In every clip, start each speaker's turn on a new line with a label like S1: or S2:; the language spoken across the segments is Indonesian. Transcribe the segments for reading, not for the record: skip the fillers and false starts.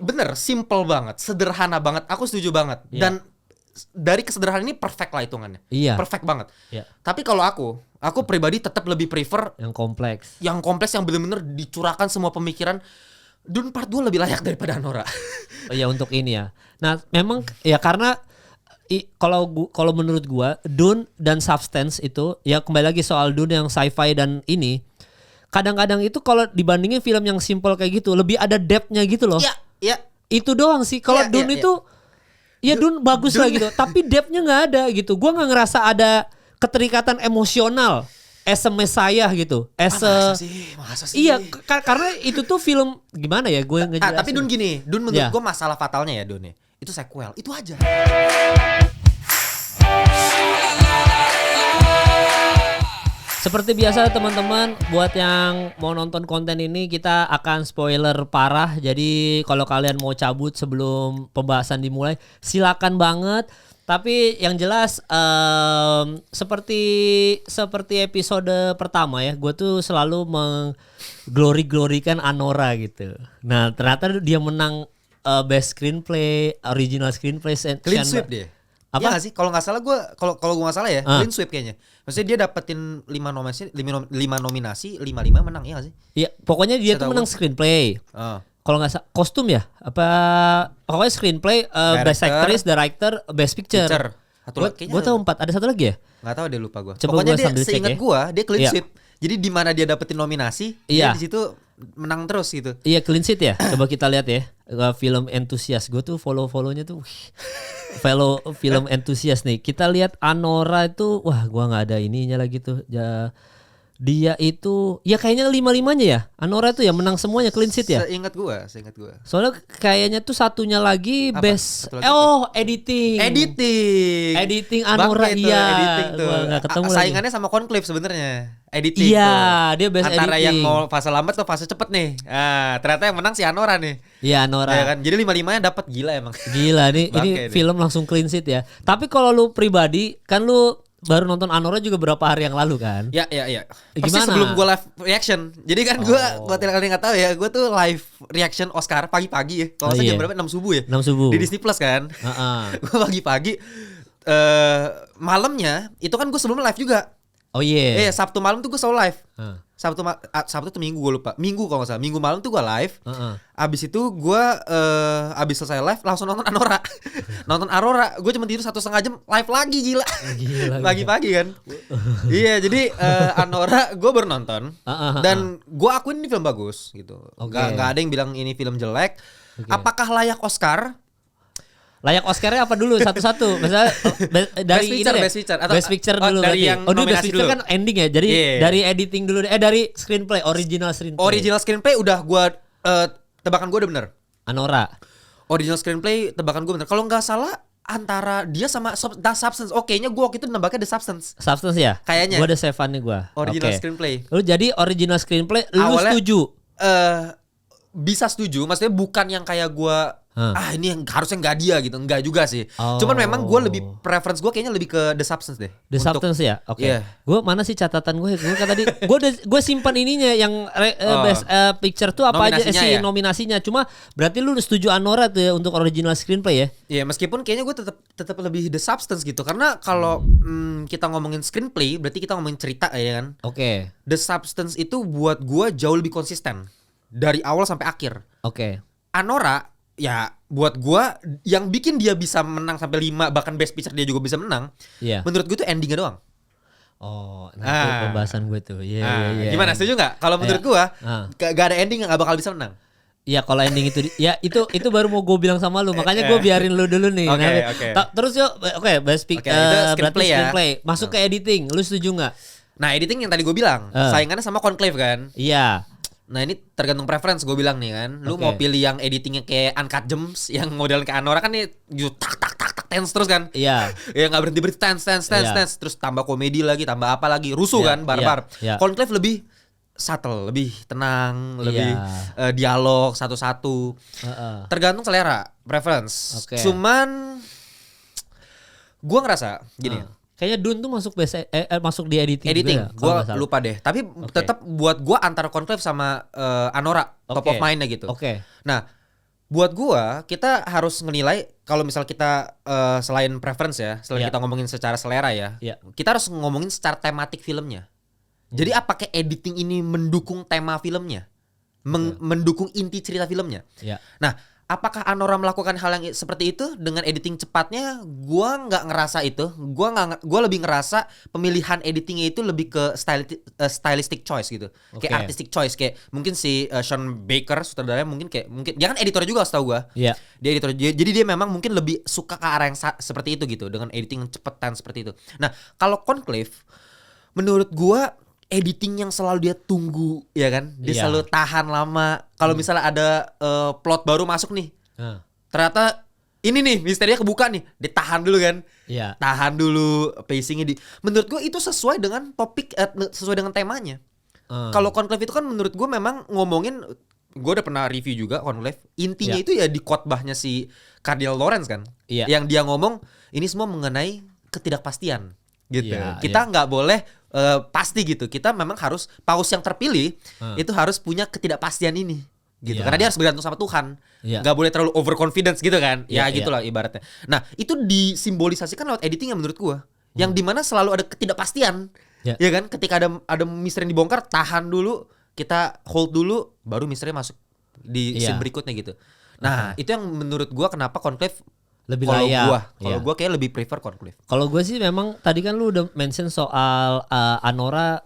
S1: bener, simple banget, sederhana banget. Aku setuju banget. Dan dari kesederhanaan ini perfect lah hitungannya.
S2: Iya.
S1: Perfect banget.
S2: Iya.
S1: Tapi kalau aku pribadi tetap lebih prefer
S2: Yang kompleks.
S1: yang kompleks, yang bener-bener dicurahkan semua pemikiran. Dune Part 2 lebih layak daripada Anora.
S2: Oh ya, untuk ini ya. Nah, memang ya karena kalau menurut gua Dune dan Substance itu ya, kembali lagi soal Dune yang sci-fi dan ini, kadang-kadang itu kalau dibandingin film yang simple kayak gitu lebih ada depth-nya gitu loh.
S1: Iya, iya.
S2: Itu doang sih. Kalau
S1: Iya,
S2: Dune
S1: iya,
S2: itu ya Dune bagus lah gitu, tapi depth-nya nggak ada gitu. Gua nggak ngerasa ada keterikatan emosional as a Messiah gitu.
S1: Masa sih?
S2: Iya, karena itu tuh film gimana ya gue ngejelasin.
S1: Tapi Dune gini, Dune menurut
S2: Ya.
S1: gue masalah fatalnya ya Dune. Itu sequel, itu aja.
S2: Seperti biasa teman-teman, buat yang mau nonton konten ini kita akan spoiler parah. Jadi kalau kalian mau cabut sebelum pembahasan dimulai, silakan banget. Tapi yang jelas seperti episode pertama ya, gue tuh selalu mengglori-glorikan Anora gitu. Nah ternyata dia menang best screenplay, original screenplay,
S1: Clean sweep dia.
S2: Apa?
S1: Iya gak sih? Kalau nggak salah gue, kalau gue nggak salah ya, clean sweep kayaknya. Maksudnya dia dapetin 5 nominasi, 5 menang, ya gak sih?
S2: Iya, pokoknya dia tuh menang screenplay. Kalau nggak salah kostum ya, apa pokoknya screenplay, best actress, director, best picture. Gue tahu 4, ada satu lagi ya?
S1: Nggak tahu deh, lupa gue.
S2: Coba
S1: Pokoknya
S2: gua
S1: dia
S2: sambil cek
S1: seingat
S2: ya.
S1: gue dia clean
S2: Iya.
S1: sweep. Jadi di mana dia dapetin nominasi, dia di situ menang terus gitu.
S2: Iya, clean sheet ya. Coba kita lihat ya. Film entusias gue tuh follow-follownya tuh. Film entusias nih. Kita lihat Anora itu, wah gua nggak ada ininya lagi tuh. Ya, dia itu ya kayaknya 5-5-nya ya. Anora tuh ya menang semuanya clean sheet ya.
S1: Seingat gue.
S2: Soalnya kayaknya tuh satunya lagi
S1: Apa?
S2: best
S1: Satu lagi
S2: editing.
S1: Editing
S2: Anora,
S1: Bangke tuh,
S2: iya.
S1: editing tuh.
S2: Gua nggak ketemu lagi.
S1: Saingannya sama Conclave sebenarnya. Editing
S2: Iya,
S1: tuh.
S2: dia best
S1: Antara
S2: editing.
S1: yang mau fase lambat atau fase cepet nih. Ternyata yang menang si Anora nih.
S2: Iya, Anora.
S1: Ya kan? Jadi 5-5-nya dapat, gila emang.
S2: Gila nih, ini
S1: Bangke nih.
S2: film langsung clean sheet ya. Tapi kalau lu pribadi, kan lu baru nonton Anora juga berapa hari yang lalu kan?
S1: Ya. Persis
S2: Gimana?
S1: sebelum gue live reaction. Jadi kan gue, buat yang kalian nggak tahu ya, gue tuh live reaction Oscar pagi-pagi ya. Kalau saya jam berapa? 6 subuh ya.
S2: 6 subuh.
S1: Di Disney Plus kan. Gue pagi-pagi. Malamnya itu kan gue sebelum live juga.
S2: Oh iya.
S1: Sabtu malam tuh gue selalu live. Sabtu tuh Minggu, gue lupa. Minggu kalau nggak salah. Minggu malam tuh gue live. Abis itu gue abis selesai live langsung nonton Anora. Nonton Aurora. Gue cuma tidur 1,5 jam live lagi, gila. Pagi-pagi kan. Iya, jadi Anora gue baru nonton. Dan gue akuin ini film bagus gitu. Gak ada yang bilang ini film jelek. Apakah layak Oscar?
S2: Layak Oscarnya apa dulu satu-satu? Misalnya dari
S1: Best Picture atau
S2: Best Picture dulu
S1: dari
S2: berarti.
S1: yang
S2: Best
S1: nominasi
S2: Picture
S1: dulu.
S2: kan ending ya. Jadi
S1: Yeah.
S2: dari editing dulu dari screenplay, original screenplay.
S1: Original screenplay udah gue tebakan gue udah bener.
S2: Anora.
S1: Original screenplay tebakan gue bener. Kalau nggak salah antara dia sama The Substance. Kayaknya gue waktu itu nembaknya The Substance.
S2: Substance ya?
S1: Kayaknya.
S2: Gua ada save-nya gua.
S1: Original
S2: Oke.
S1: screenplay.
S2: Lu jadi original screenplay lu
S1: Awalnya,
S2: setuju?
S1: Bisa setuju, maksudnya bukan yang kayak gue ini yang harusnya nggak dia gitu, nggak juga sih. Cuman memang gue lebih preference gue kayaknya lebih ke The Substance deh.
S2: The Substance ya, oke.
S1: Iya.
S2: Gue mana sih catatan gue? Gue kan tadi gue simpan ininya yang best picture tuh apa aja
S1: Nominasinya
S2: sih
S1: ya?
S2: nominasinya. Cuma berarti lu setuju Anora tuh ya untuk original screenplay ya?
S1: Iya, meskipun kayaknya gue tetap lebih The Substance gitu, karena kalau kita ngomongin screenplay berarti kita ngomongin cerita ya kan.
S2: Oke.
S1: The Substance itu buat gue jauh lebih konsisten dari awal sampai akhir.
S2: Oke.
S1: Anora ya buat gua yang bikin dia bisa menang sampai 5, bahkan best picture dia juga bisa menang.
S2: Iya.
S1: Menurut gue tuh endingnya doang.
S2: Oh, nah itu pembahasan gue tuh. Iya.
S1: Gimana, setuju nggak? Kalau menurut gua gak ada ending yang gak bakal bisa menang.
S2: Iya, kalau ending itu ya itu baru mau gue bilang sama lu. Makanya gue biarin lu dulu nih.
S1: Oke.
S2: Terus yuk, best
S1: Itu
S2: berarti
S1: screenplay ya.
S2: screenplay. Masuk ke editing. Lu setuju nggak?
S1: Nah, editing yang tadi gue bilang saingannya sama Conclave kan.
S2: Iya.
S1: Nah, ini tergantung preference gue bilang nih kan. Lu mau pilih yang editingnya kayak Uncut Gems, yang modelnya kayak Anora kan nih tak tense terus kan.
S2: Iya.
S1: Ya nggak berhenti tense. Terus tambah komedi lagi, tambah apa lagi, rusuh kan, barbar.
S2: Iya.
S1: Conclave lebih subtle, lebih tenang, lebih dialog satu-satu. Tergantung selera, preference.
S2: Oke.
S1: Cuman gue ngerasa gini.
S2: Kayaknya Dune tuh masuk di editing juga ya, kalau
S1: Gue
S2: nggak salah.
S1: lupa deh. Tapi tetap buat gue antara Conclave sama Anora top of mind-nya gitu.
S2: Oke.
S1: Nah, Buat gua, kita harus menilai kalau misal kita selain preference ya, selain kita ngomongin secara selera ya, kita harus ngomongin secara tematik filmnya. Jadi apakah editing ini mendukung tema filmnya, mendukung inti cerita filmnya? Nah, apakah Anora melakukan hal yang seperti itu dengan editing cepatnya? Gua nggak ngerasa itu. Gua lebih ngerasa pemilihan editingnya itu lebih ke stylistic choice gitu, kayak artistic choice. Kayak mungkin si Sean Baker sutradaranya mungkin dia kan editor juga setahu gua. Dia editor, jadi dia memang mungkin lebih suka ke arah yang seperti itu gitu, dengan editing cepetan seperti itu. Nah, kalau Conclave, menurut gua editing yang selalu dia tunggu, ya kan? Dia selalu tahan lama. Kalau misalnya ada plot baru masuk nih, ternyata ini nih misterinya kebuka nih, ditahan dulu kan? Tahan dulu, pacingnya menurut gue itu sesuai dengan topik, sesuai dengan temanya. Kalau Conclave itu kan menurut gue memang ngomongin, gue udah pernah review juga Conclave. Intinya itu ya di khotbahnya si Cardinal Lawrence kan, yang dia ngomong ini semua mengenai ketidakpastian. Gitu. Kita nggak boleh pasti gitu. Kita memang harus paus yang terpilih itu harus punya ketidakpastian ini. Gitu. Karena dia harus bergantung sama Tuhan. Nggak boleh terlalu overconfidence gitu kan. Gitulah ibaratnya. Nah, itu disimbolisasikan lewat editing yang menurut gua. Yang dimana selalu ada ketidakpastian. Ya kan? Ketika ada misteri yang dibongkar, tahan dulu, kita hold dulu, baru misteri masuk di scene berikutnya gitu. Nah, itu yang menurut gua kenapa Conclave
S2: lebih layak.
S1: Kalau gue kayak lebih prefer Conclave.
S2: Kalau gue sih memang tadi kan lu udah mention soal Anora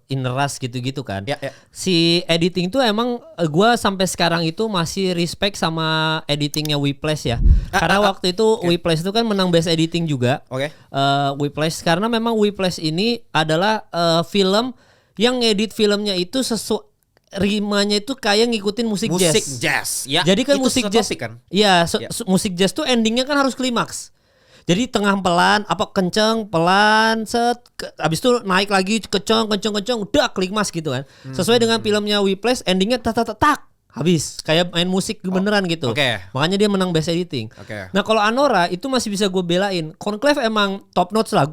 S2: Inner Rush gitu-gitu kan. Si editing tuh emang gue sampai sekarang itu masih respect sama editingnya Whiplash ya. Karena waktu itu Whiplash itu kan menang best editing juga. Whiplash karena memang Whiplash ini adalah film yang ngedit filmnya itu rimanya itu kayak ngikutin musik jazz. Jadi kan musik jazz kan? Musik jazz tuh endingnya kan harus klimaks. Jadi tengah pelan, kenceng, pelan, abis itu naik lagi kenceng, udah klimaks gitu kan. Sesuai dengan filmnya Whiplash, endingnya tak habis kayak main musik beneran gitu. Makanya dia menang best editing. Nah kalau Anora itu masih bisa gue belain. Conclave emang top notch lah.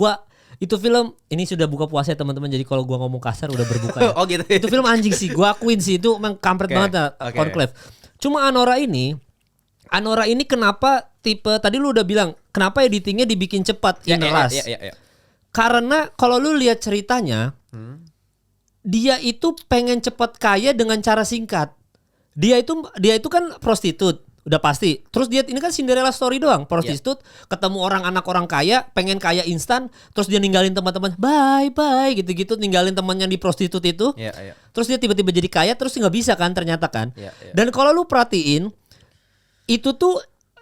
S2: Itu film, ini sudah buka puasa ya teman-teman, jadi kalau gua ngomong kasar udah berbuka ya.
S1: Gitu.
S2: Itu film anjing sih, gua akuin sih itu emang kampret banget Conclave. Cuma Anora ini kenapa tipe tadi lu udah bilang kenapa editingnya dibikin cepat Inner Rush. Karena kalau lu lihat ceritanya, dia itu pengen cepat kaya dengan cara singkat. Dia itu kan prostitut. Udah pasti. Terus dia ini kan Cinderella story doang. Prostitut, ketemu anak orang kaya, pengen kaya instan, terus dia ninggalin teman-teman, bye gitu-gitu, ninggalin temannya di prostitut itu. Terus dia tiba-tiba jadi kaya, terus nggak bisa kan ternyata kan. Dan kalau lu perhatiin, itu tuh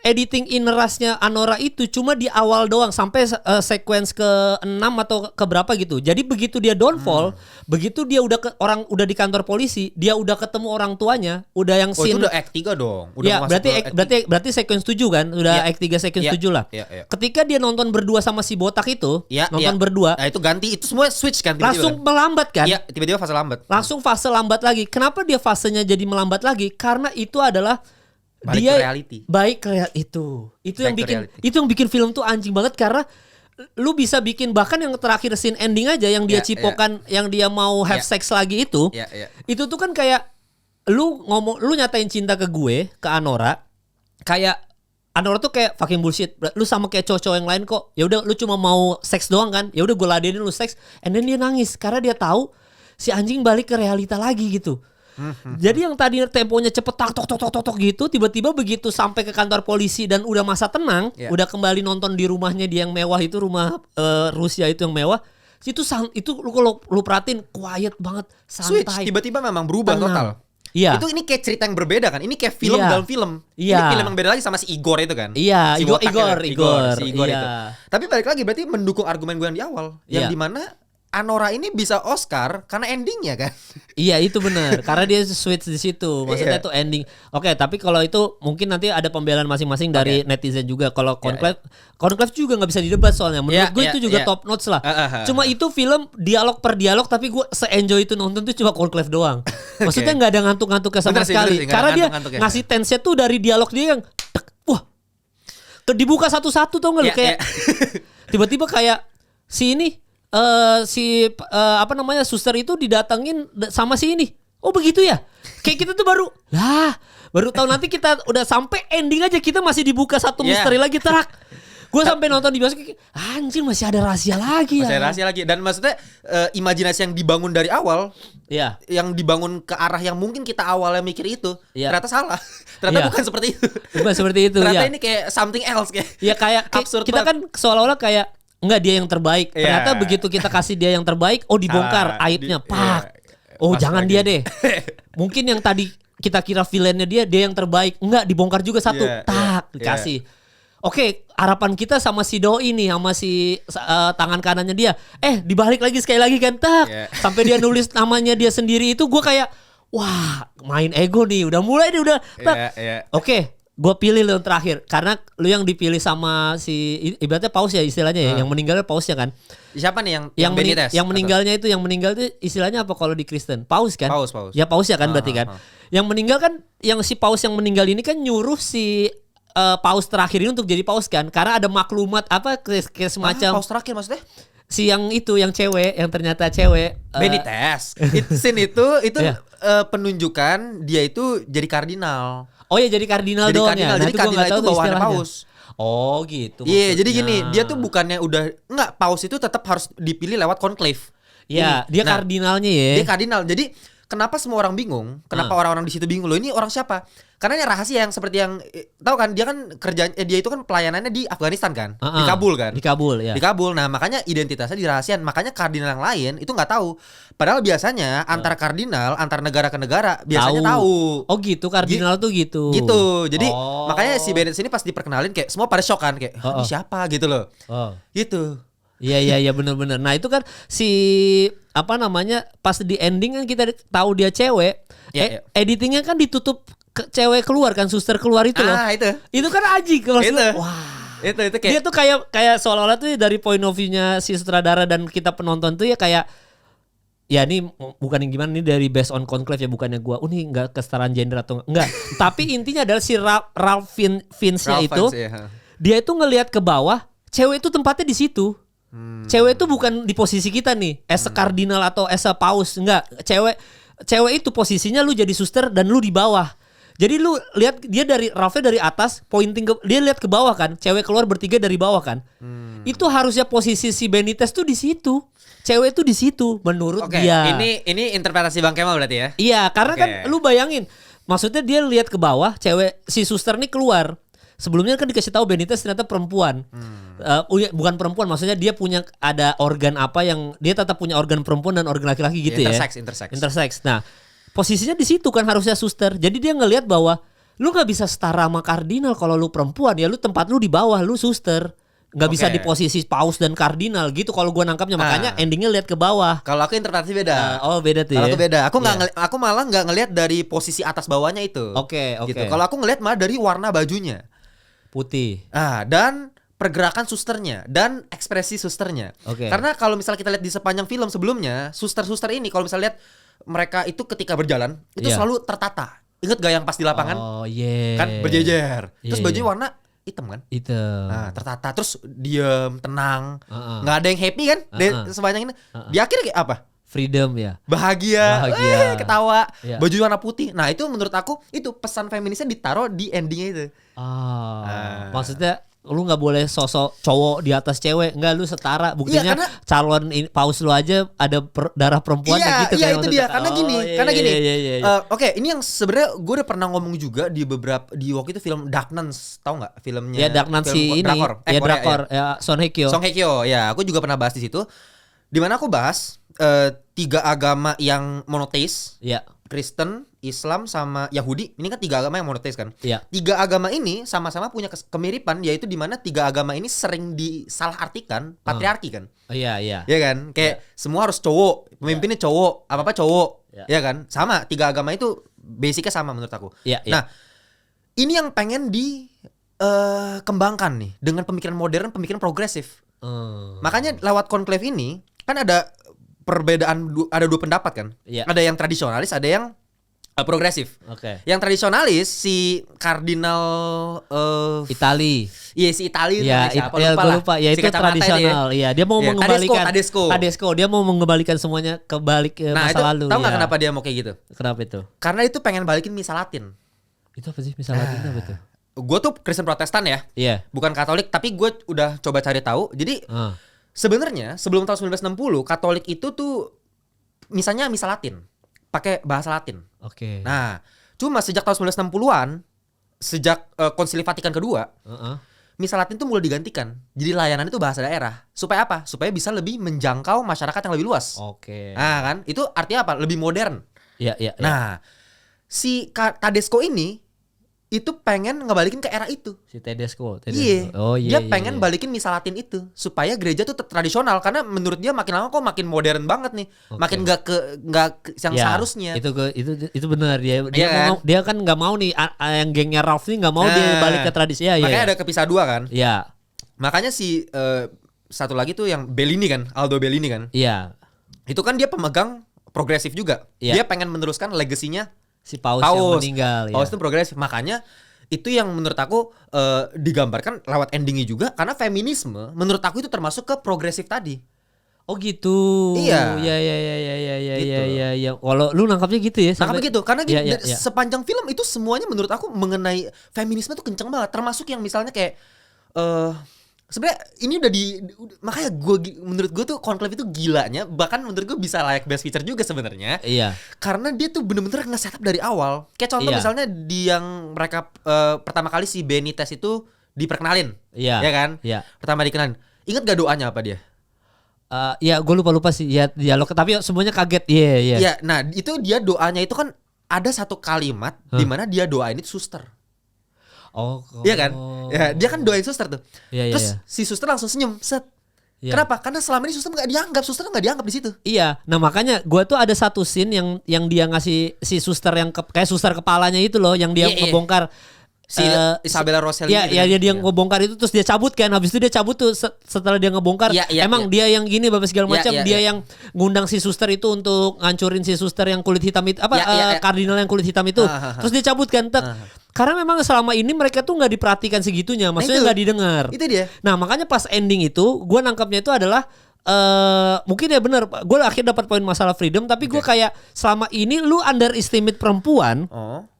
S2: editing Inner Rush-nya Anora itu cuma di awal doang sampai sequence ke-6 atau ke berapa gitu. Jadi begitu dia downfall, begitu dia udah udah di kantor polisi, dia udah ketemu orang tuanya, udah yang scene.
S1: Itu udah act 3 dong.
S2: Udah berarti sequence 7 kan? Udah act 3 sequence 7 lah. Ketika dia nonton berdua sama si botak itu, nonton berdua.
S1: Nah, itu ganti, itu semua switch kan tiba-tiba.
S2: Langsung melambat kan?
S1: Iya, tiba-tiba fase lambat.
S2: Langsung fase lambat lagi. Kenapa dia fasenya jadi melambat lagi? Karena itu adalah baik yang bikin film tuh anjing banget, karena lu bisa bikin bahkan yang terakhir scene ending aja yang dia cipokan yang dia mau have sex lagi itu tuh kan kayak lu nyatain cinta ke gue, ke Anora, kayak Anora tuh kayak fucking bullshit, lu sama kayak cowok-cowok yang lain kok, ya udah lu cuma mau seks doang kan, ya udah gue ladenin lu seks, and then dia nangis karena dia tahu si anjing balik ke realita lagi gitu. Jadi yang tadi temponya cepet tok gitu, tiba-tiba begitu sampai ke kantor polisi dan udah masa tenang, udah kembali nonton di rumahnya dia yang mewah itu, rumah Rusia itu yang mewah, itu lu perhatiin quiet banget, santai.
S1: Switch tiba-tiba memang berubah total. Ini kayak cerita yang berbeda kan. Ini kayak film dalam film. Ini film yang beda lagi sama si Igor itu kan. Si Igor itu. Tapi balik lagi berarti mendukung argumen gue yang di awal, yang dimana Anora ini bisa Oscar karena endingnya kan.
S2: Iya itu benar, karena dia switch di situ. Maksudnya itu ending. Oke, tapi kalau itu mungkin nanti ada pembelaan masing-masing dari netizen juga. Kalau Conclave juga nggak bisa didebat soalnya. Menurut gue itu juga top notch lah. Cuma itu film dialog per dialog, tapi gue se-enjoy itu nonton tuh cuma Conclave doang. Maksudnya nggak ada ngantuk-ngantuknya sama sekali. Karena dia ngasih tense-nya tuh dari dialog dia yang wah, dibuka satu-satu tuh nggak lu kayak tiba-tiba kayak si ini. Suster itu didatengin sama si ini. Oh begitu ya. Kayak kita tuh baru Baru tahu nanti kita udah sampai ending aja kita masih dibuka satu misteri lagi terak. Gue sampai nonton di bioskop, anjir masih ada rahasia lagi ya.
S1: Masih ada rahasia lagi. Dan maksudnya imajinasi yang dibangun dari awal, yang dibangun ke arah yang mungkin kita awalnya mikir itu, ternyata salah. Ternyata bukan seperti itu.
S2: Bukan seperti itu.
S1: Ternyata ini kayak something else kayak.
S2: Ya kayak absurd kita banget. Kan seolah-olah kayak enggak dia yang terbaik. Ternyata begitu kita kasih dia yang terbaik, dibongkar aibnya. Jangan lagi. Dia deh. Mungkin yang tadi kita kira villainnya dia yang terbaik. Enggak, dibongkar juga satu. Dikasih. Oke, harapan kita sama si Doi nih, sama si tangan kanannya dia. Dibalik lagi sekali lagi kan, sampai dia nulis namanya dia sendiri itu, gue kayak, wah, main ego nih, udah mulai nih, udah. Oke, gue pilih lu yang terakhir, karena lu yang dipilih sama si ibaratnya paus ya istilahnya ya, yang meninggalnya paus ya kan.
S1: Siapa nih yang Benitez?
S2: Yang meninggalnya itu, yang meninggal itu istilahnya apa kalau di Kristen? Paus kan?
S1: Paus.
S2: Ya paus ya kan berarti kan. Yang meninggal kan, yang si paus yang meninggal ini kan nyuruh si paus terakhir ini untuk jadi paus kan, karena ada maklumat apa kayak semacam
S1: paus terakhir maksudnya
S2: si yang itu yang cewek yang ternyata cewek
S1: Benitez. Scene itu penunjukan dia itu jadi kardinal.
S2: Oh ya jadi kardinal doang ya.
S1: Jadi kardinal itu bawahannya paus.
S2: Oh gitu.
S1: Iya jadi gini, dia tuh bukannya enggak, paus itu tetap harus dipilih lewat conclave.
S2: Iya, dia kardinalnya ya.
S1: Dia kardinal. Jadi kenapa semua orang bingung? Kenapa orang-orang di situ bingung? Loh ini orang siapa? Karena ini rahasia yang seperti yang tahu kan, dia kan kerjaan dia itu kan pelayanannya di Afghanistan kan, di Kabul kan.
S2: Di Kabul ya.
S1: Di Kabul. Nah, makanya identitasnya dirahasiakan. Makanya kardinal yang lain itu nggak tahu. Padahal biasanya antar kardinal antar negara ke negara biasanya tahu.
S2: Oh gitu, kardinal tuh gitu.
S1: Gitu. Jadi makanya si Benitez ini pas diperkenalin kayak semua pada shock kan, kayak ini siapa gitu loh. Gitu.
S2: Iya benar-benar. Nah, itu kan si apa namanya, pas di ending kan kita tahu dia cewek. Editingnya kan ditutup cewek keluar kan, suster keluar itu loh. Itu kan aji kalau wah.
S1: Itu kayak
S2: dia tuh kayak seolah-olah tuh dari point of view-nya si sutradara dan kita penonton tuh ya kayak ya ini bukan yang gimana, ini dari based on conclave ya, bukannya gua ini enggak kesetaraan gender atau enggak. Tapi intinya adalah si Ralph Fiennes-nya itu dia itu ngelihat ke bawah, cewek itu tempatnya di situ. Cewek itu bukan di posisi kita nih, as a kardinal atau as a paus, enggak. Cewek itu posisinya lu jadi suster dan lu di bawah. Jadi lu lihat dia dari Ralph-nya dari atas pointing dia lihat ke bawah kan, cewek keluar bertiga dari bawah kan. Itu harusnya posisi si Benitez tuh di situ. Cewek itu di situ menurut dia.
S1: Ini interpretasi Bang Kemal berarti ya?
S2: Iya, karena kan lu bayangin, maksudnya dia lihat ke bawah, cewek si suster nih keluar. Sebelumnya kan dikasih tahu Benitez ternyata perempuan. Bukan perempuan, maksudnya dia punya ada organ apa yang dia tetap punya organ perempuan dan organ laki-laki gitu intersex. Nah, posisinya di situ kan harusnya suster. Jadi dia ngelihat bahwa lu nggak bisa setara sama kardinal kalau lu perempuan, ya lu tempat lu di bawah, lu suster. Nggak bisa di posisi paus dan kardinal gitu kalau gua nangkapnya, makanya endingnya lihat ke bawah.
S1: Kalau aku interpretasi beda.
S2: Beda tuh.
S1: Kalau aku beda. Aku malah nggak ngelihat dari posisi atas bawahnya itu.
S2: Oke.
S1: Gitu. Kalau aku ngelihat malah dari warna bajunya.
S2: Putih.
S1: Dan pergerakan susternya dan ekspresi susternya. Karena kalau misalnya kita lihat di sepanjang film sebelumnya, suster-suster ini kalau misalnya lihat mereka itu ketika berjalan itu selalu tertata. Ingat gak yang pas di lapangan? Kan berjejer. Terus bajunya warna hitam kan?
S2: Hitam.
S1: Nah, tertata, terus diam, tenang. Nggak ada yang happy kan? Sepanjang ini. Di akhir kayak apa?
S2: Freedom ya.
S1: Bahagia. Ketawa. Baju warna putih. Nah, itu menurut aku itu pesan feminisnya ditaruh di endingnya itu.
S2: Maksudnya lu nggak boleh sosok cowok di atas cewek, nggak, lu setara. Buktinya calon paus lu aja ada darah perempuan gitu.
S1: Iya itu dia. Karena gini. Oke, ini yang sebenarnya gue udah pernah ngomong juga di waktu itu film Dark Nuns, tahu nggak filmnya?
S2: Ya Dark Nuns ini. Drakor. Ya Song Hye Kyo.
S1: Ya, aku juga pernah bahas di situ. Dimana aku bahas 3 agama yang monoteis.
S2: Iya.
S1: Kristen, Islam, sama Yahudi. Ini kan 3 agama yang monoteis kan.
S2: 3
S1: agama ini sama-sama punya kemiripan, yaitu dimana 3 agama ini sering disalahartikan patriarki kan.
S2: Iya.
S1: Iya kan? Kayak semua harus cowok, pemimpinnya cowok, apa-apa cowok. Iya kan? Sama, 3 agama itu basicnya sama menurut aku. Nah, ini yang pengen dikembangkan nih dengan pemikiran modern, pemikiran progresif. Makanya lewat conclave ini kan ada perbedaan, ada 2 pendapat kan. Ada yang tradisionalis, ada yang progresif. Yang tradisionalis si kardinal
S2: Itali.
S1: Iya si Itali
S2: itu lupa. Ya si itu tradisional. Iya, dia mau mengembalikan Tedesco. Dia mau mengembalikan semuanya kebalik ke masa lalu.
S1: Tahu enggak kenapa dia mau kayak gitu?
S2: Kenapa itu?
S1: Karena itu pengen balikin misa Latin.
S2: Itu apa sih misal Latin itu apa tuh?
S1: Gue tuh Kristen Protestan ya.
S2: Iya.
S1: Bukan Katolik, tapi gue udah coba cari tahu. Jadi sebenarnya sebelum tahun 1960 Katolik itu tuh misalnya misa Latin, pakai bahasa Latin.
S2: Oke.
S1: Nah, cuma sejak tahun 1960-an, sejak Konsili Vatikan kedua, misa Latin tuh mulai digantikan. Jadi layanan itu bahasa daerah. Supaya apa? Supaya bisa lebih menjangkau masyarakat yang lebih luas.
S2: Oke.
S1: Nah kan, itu artinya apa? Lebih modern.
S2: Iya.
S1: Nah, si Tedesco ini itu pengen ngebalikin ke era itu.
S2: Si Tedesco.
S1: Iya.
S2: Oh iya.
S1: Dia pengen balikin misa Latin itu supaya gereja tuh tetap tradisional, karena menurut dia makin lama kok makin modern banget nih.
S2: Oke.
S1: Makin nggak ke yang seharusnya.
S2: Itu benar dia
S1: kan?
S2: dia kan nggak mau nih yang gengnya Ralph nih nggak mau dia balik ke tradisi.
S1: Makanya ada kepisah dua kan.
S2: Iya.
S1: Makanya si satu lagi tuh yang Bellini kan, Aldo Bellini kan.
S2: Iya.
S1: Itu kan dia pemegang progresif juga.
S2: Iya.
S1: Dia pengen meneruskan legasinya
S2: Si Paus yang meninggal.
S1: Paus
S2: ya.
S1: itu progresif. Makanya itu yang menurut aku digambarkan lewat endingnya juga, karena feminisme menurut aku itu termasuk ke progresif tadi.
S2: Oh gitu.
S1: Iya.
S2: Iya. Kalau lu nangkapnya gitu ya?
S1: Nangkapnya gitu, karena
S2: Iya.
S1: sepanjang film itu semuanya menurut aku mengenai feminisme tuh kenceng banget. Termasuk yang misalnya kayak sebenarnya ini makanya menurut gue tuh Conclave itu gilanya, bahkan menurut gue bisa layak best picture juga sebenarnya.
S2: Iya.
S1: Karena dia tuh bener-bener nge-setup dari awal. Kayak contoh misalnya di yang mereka pertama kali si Benitez itu diperkenalin.
S2: Iya.
S1: Ya kan?
S2: Iya.
S1: Pertama dikenalin. Ingat gak doanya apa dia?
S2: Ya gue lupa sih ya dialog, tapi semuanya kaget. Iya.
S1: Iya, nah itu dia doanya itu kan ada satu kalimat di mana dia doain itu suster. Iya kan? Ya, dia kan doain suster tuh.
S2: Iya,
S1: Terus si suster langsung senyum, set.
S2: Iya.
S1: Kenapa? Karena selama ini suster nggak dianggap di situ.
S2: Iya, nah makanya gue tuh ada satu scene yang dia ngasih si suster yang kayak suster kepalanya itu loh, yang dia ngebongkar
S1: si Isabella Rossellini.
S2: Iya, dia ngebongkar itu terus dia cabut kan. Habis itu dia cabut tuh setelah dia ngebongkar. Dia yang gini bapak segala macam. Dia yang ngundang si suster itu untuk ngancurin si suster yang kulit hitam itu kardinal yang kulit hitam itu. Terus dia cabut kan. Karena memang selama ini mereka tuh nggak diperhatikan segitunya. Maksudnya nggak didengar.
S1: Itu dia.
S2: Nah makanya pas ending itu gue nangkapnya itu adalah mungkin ya benar, gue akhirnya dapat poin masalah freedom. Tapi gue kayak selama ini lu underestimate perempuan.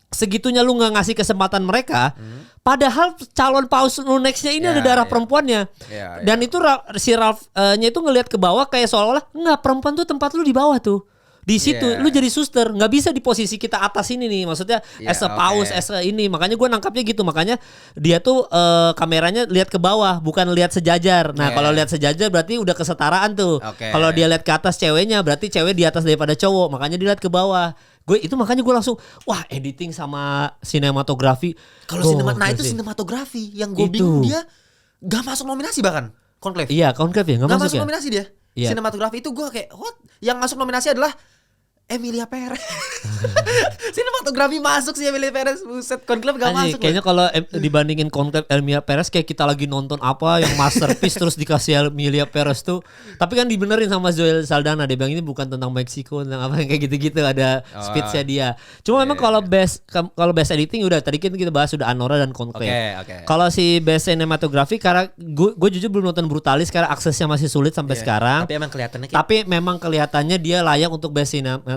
S2: Segitunya lu nggak ngasih kesempatan mereka, padahal calon paus lu nextnya ini ada darah perempuannya. Dan itu si Ralph-nya itu ngelihat ke bawah kayak seolah-olah nggak, perempuan tuh tempat lu di bawah tuh. Di situ lu jadi suster, nggak bisa di posisi kita atas ini nih, maksudnya as a paus, as a ini. Makanya gue nangkapnya gitu, makanya dia tuh kameranya lihat ke bawah, bukan lihat sejajar. Nah kalau lihat sejajar berarti udah kesetaraan tuh. Kalau dia lihat ke atas ceweknya, berarti cewek di atas daripada cowok. Makanya dia lihat ke bawah. Makanya gue langsung wah, editing sama sinematografi.
S1: Kalau itu sinematografi yang gue bingung, dia gak masuk nominasi bahkan Conclave.
S2: Iya, Conclave ya gak masuk
S1: nominasi dia. Sinematografi itu gue kayak what? Yang masuk nominasi adalah Emilia Perez. Sinematografi masuk sih Emilia Perez. Buset, Conclave gak masuk.
S2: Kayaknya kalau dibandingin Conclave Emilia Perez, kayak kita lagi nonton apa yang masterpiece terus dikasih Emilia Perez tuh. Tapi kan dibenerin sama Zoe Saldana, dia bilang ini bukan tentang Meksiko, tentang apa yang kayak gitu-gitu, ada speech-nya dia. Cuma memang kalau best editing udah tadi kan kita bahas sudah Anora dan Conclave. Kalau si best cinematography, karena gue jujur belum nonton Brutalis karena aksesnya masih sulit sampai sekarang. Tapi memang kelihatannya dia layak untuk best cinematography.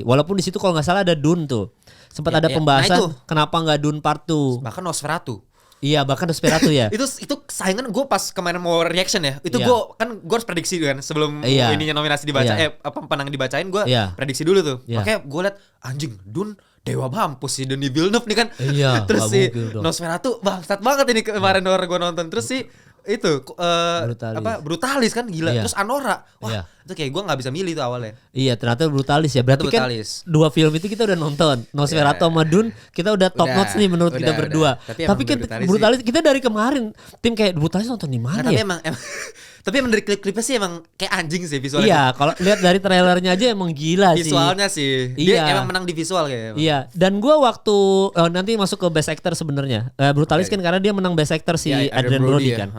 S2: Walaupun di situ kalau nggak salah ada Dune tuh. Sempat ada pembahasan kenapa nggak Dune Part 2.
S1: Bahkan Nosferatu.
S2: Iya, bahkan Nosferatu ya.
S1: itu saingan gue pas kemarin mau reaction ya. Itu gue harus prediksi kan sebelum ininya nominasi dibaca penang dibacain, gue prediksi dulu tuh. Makanya gue liat anjing Dune dewa mampus si Denis Villeneuve nih kan. Terus si Nosferatu bangsat banget ini kemarin gue nonton. Terus si itu Brutalis kan gila. Terus Anora. Wah, itu kayak gue nggak bisa milih tuh awalnya.
S2: Iya, ternyata Brutalis ya. Berarti kan dua film itu kita udah nonton. Nosferatu sama Dune kita udah top notch nih menurut kita berdua. Tapi kan Brutalis kita dari kemarin tim kayak Brutalis nonton di mana ya?
S1: Tapi emang dari klip-klipnya sih emang kayak anjing sih visualnya.
S2: Iya, kalau lihat dari trailernya aja emang gila sih.
S1: Visualnya sih. Dia emang menang di visual kayaknya.
S2: Iya, dan gue waktu nanti masuk ke Best Actor sebenarnya. Brutalis kan karena dia menang Best Actor si Adrien Brody kan.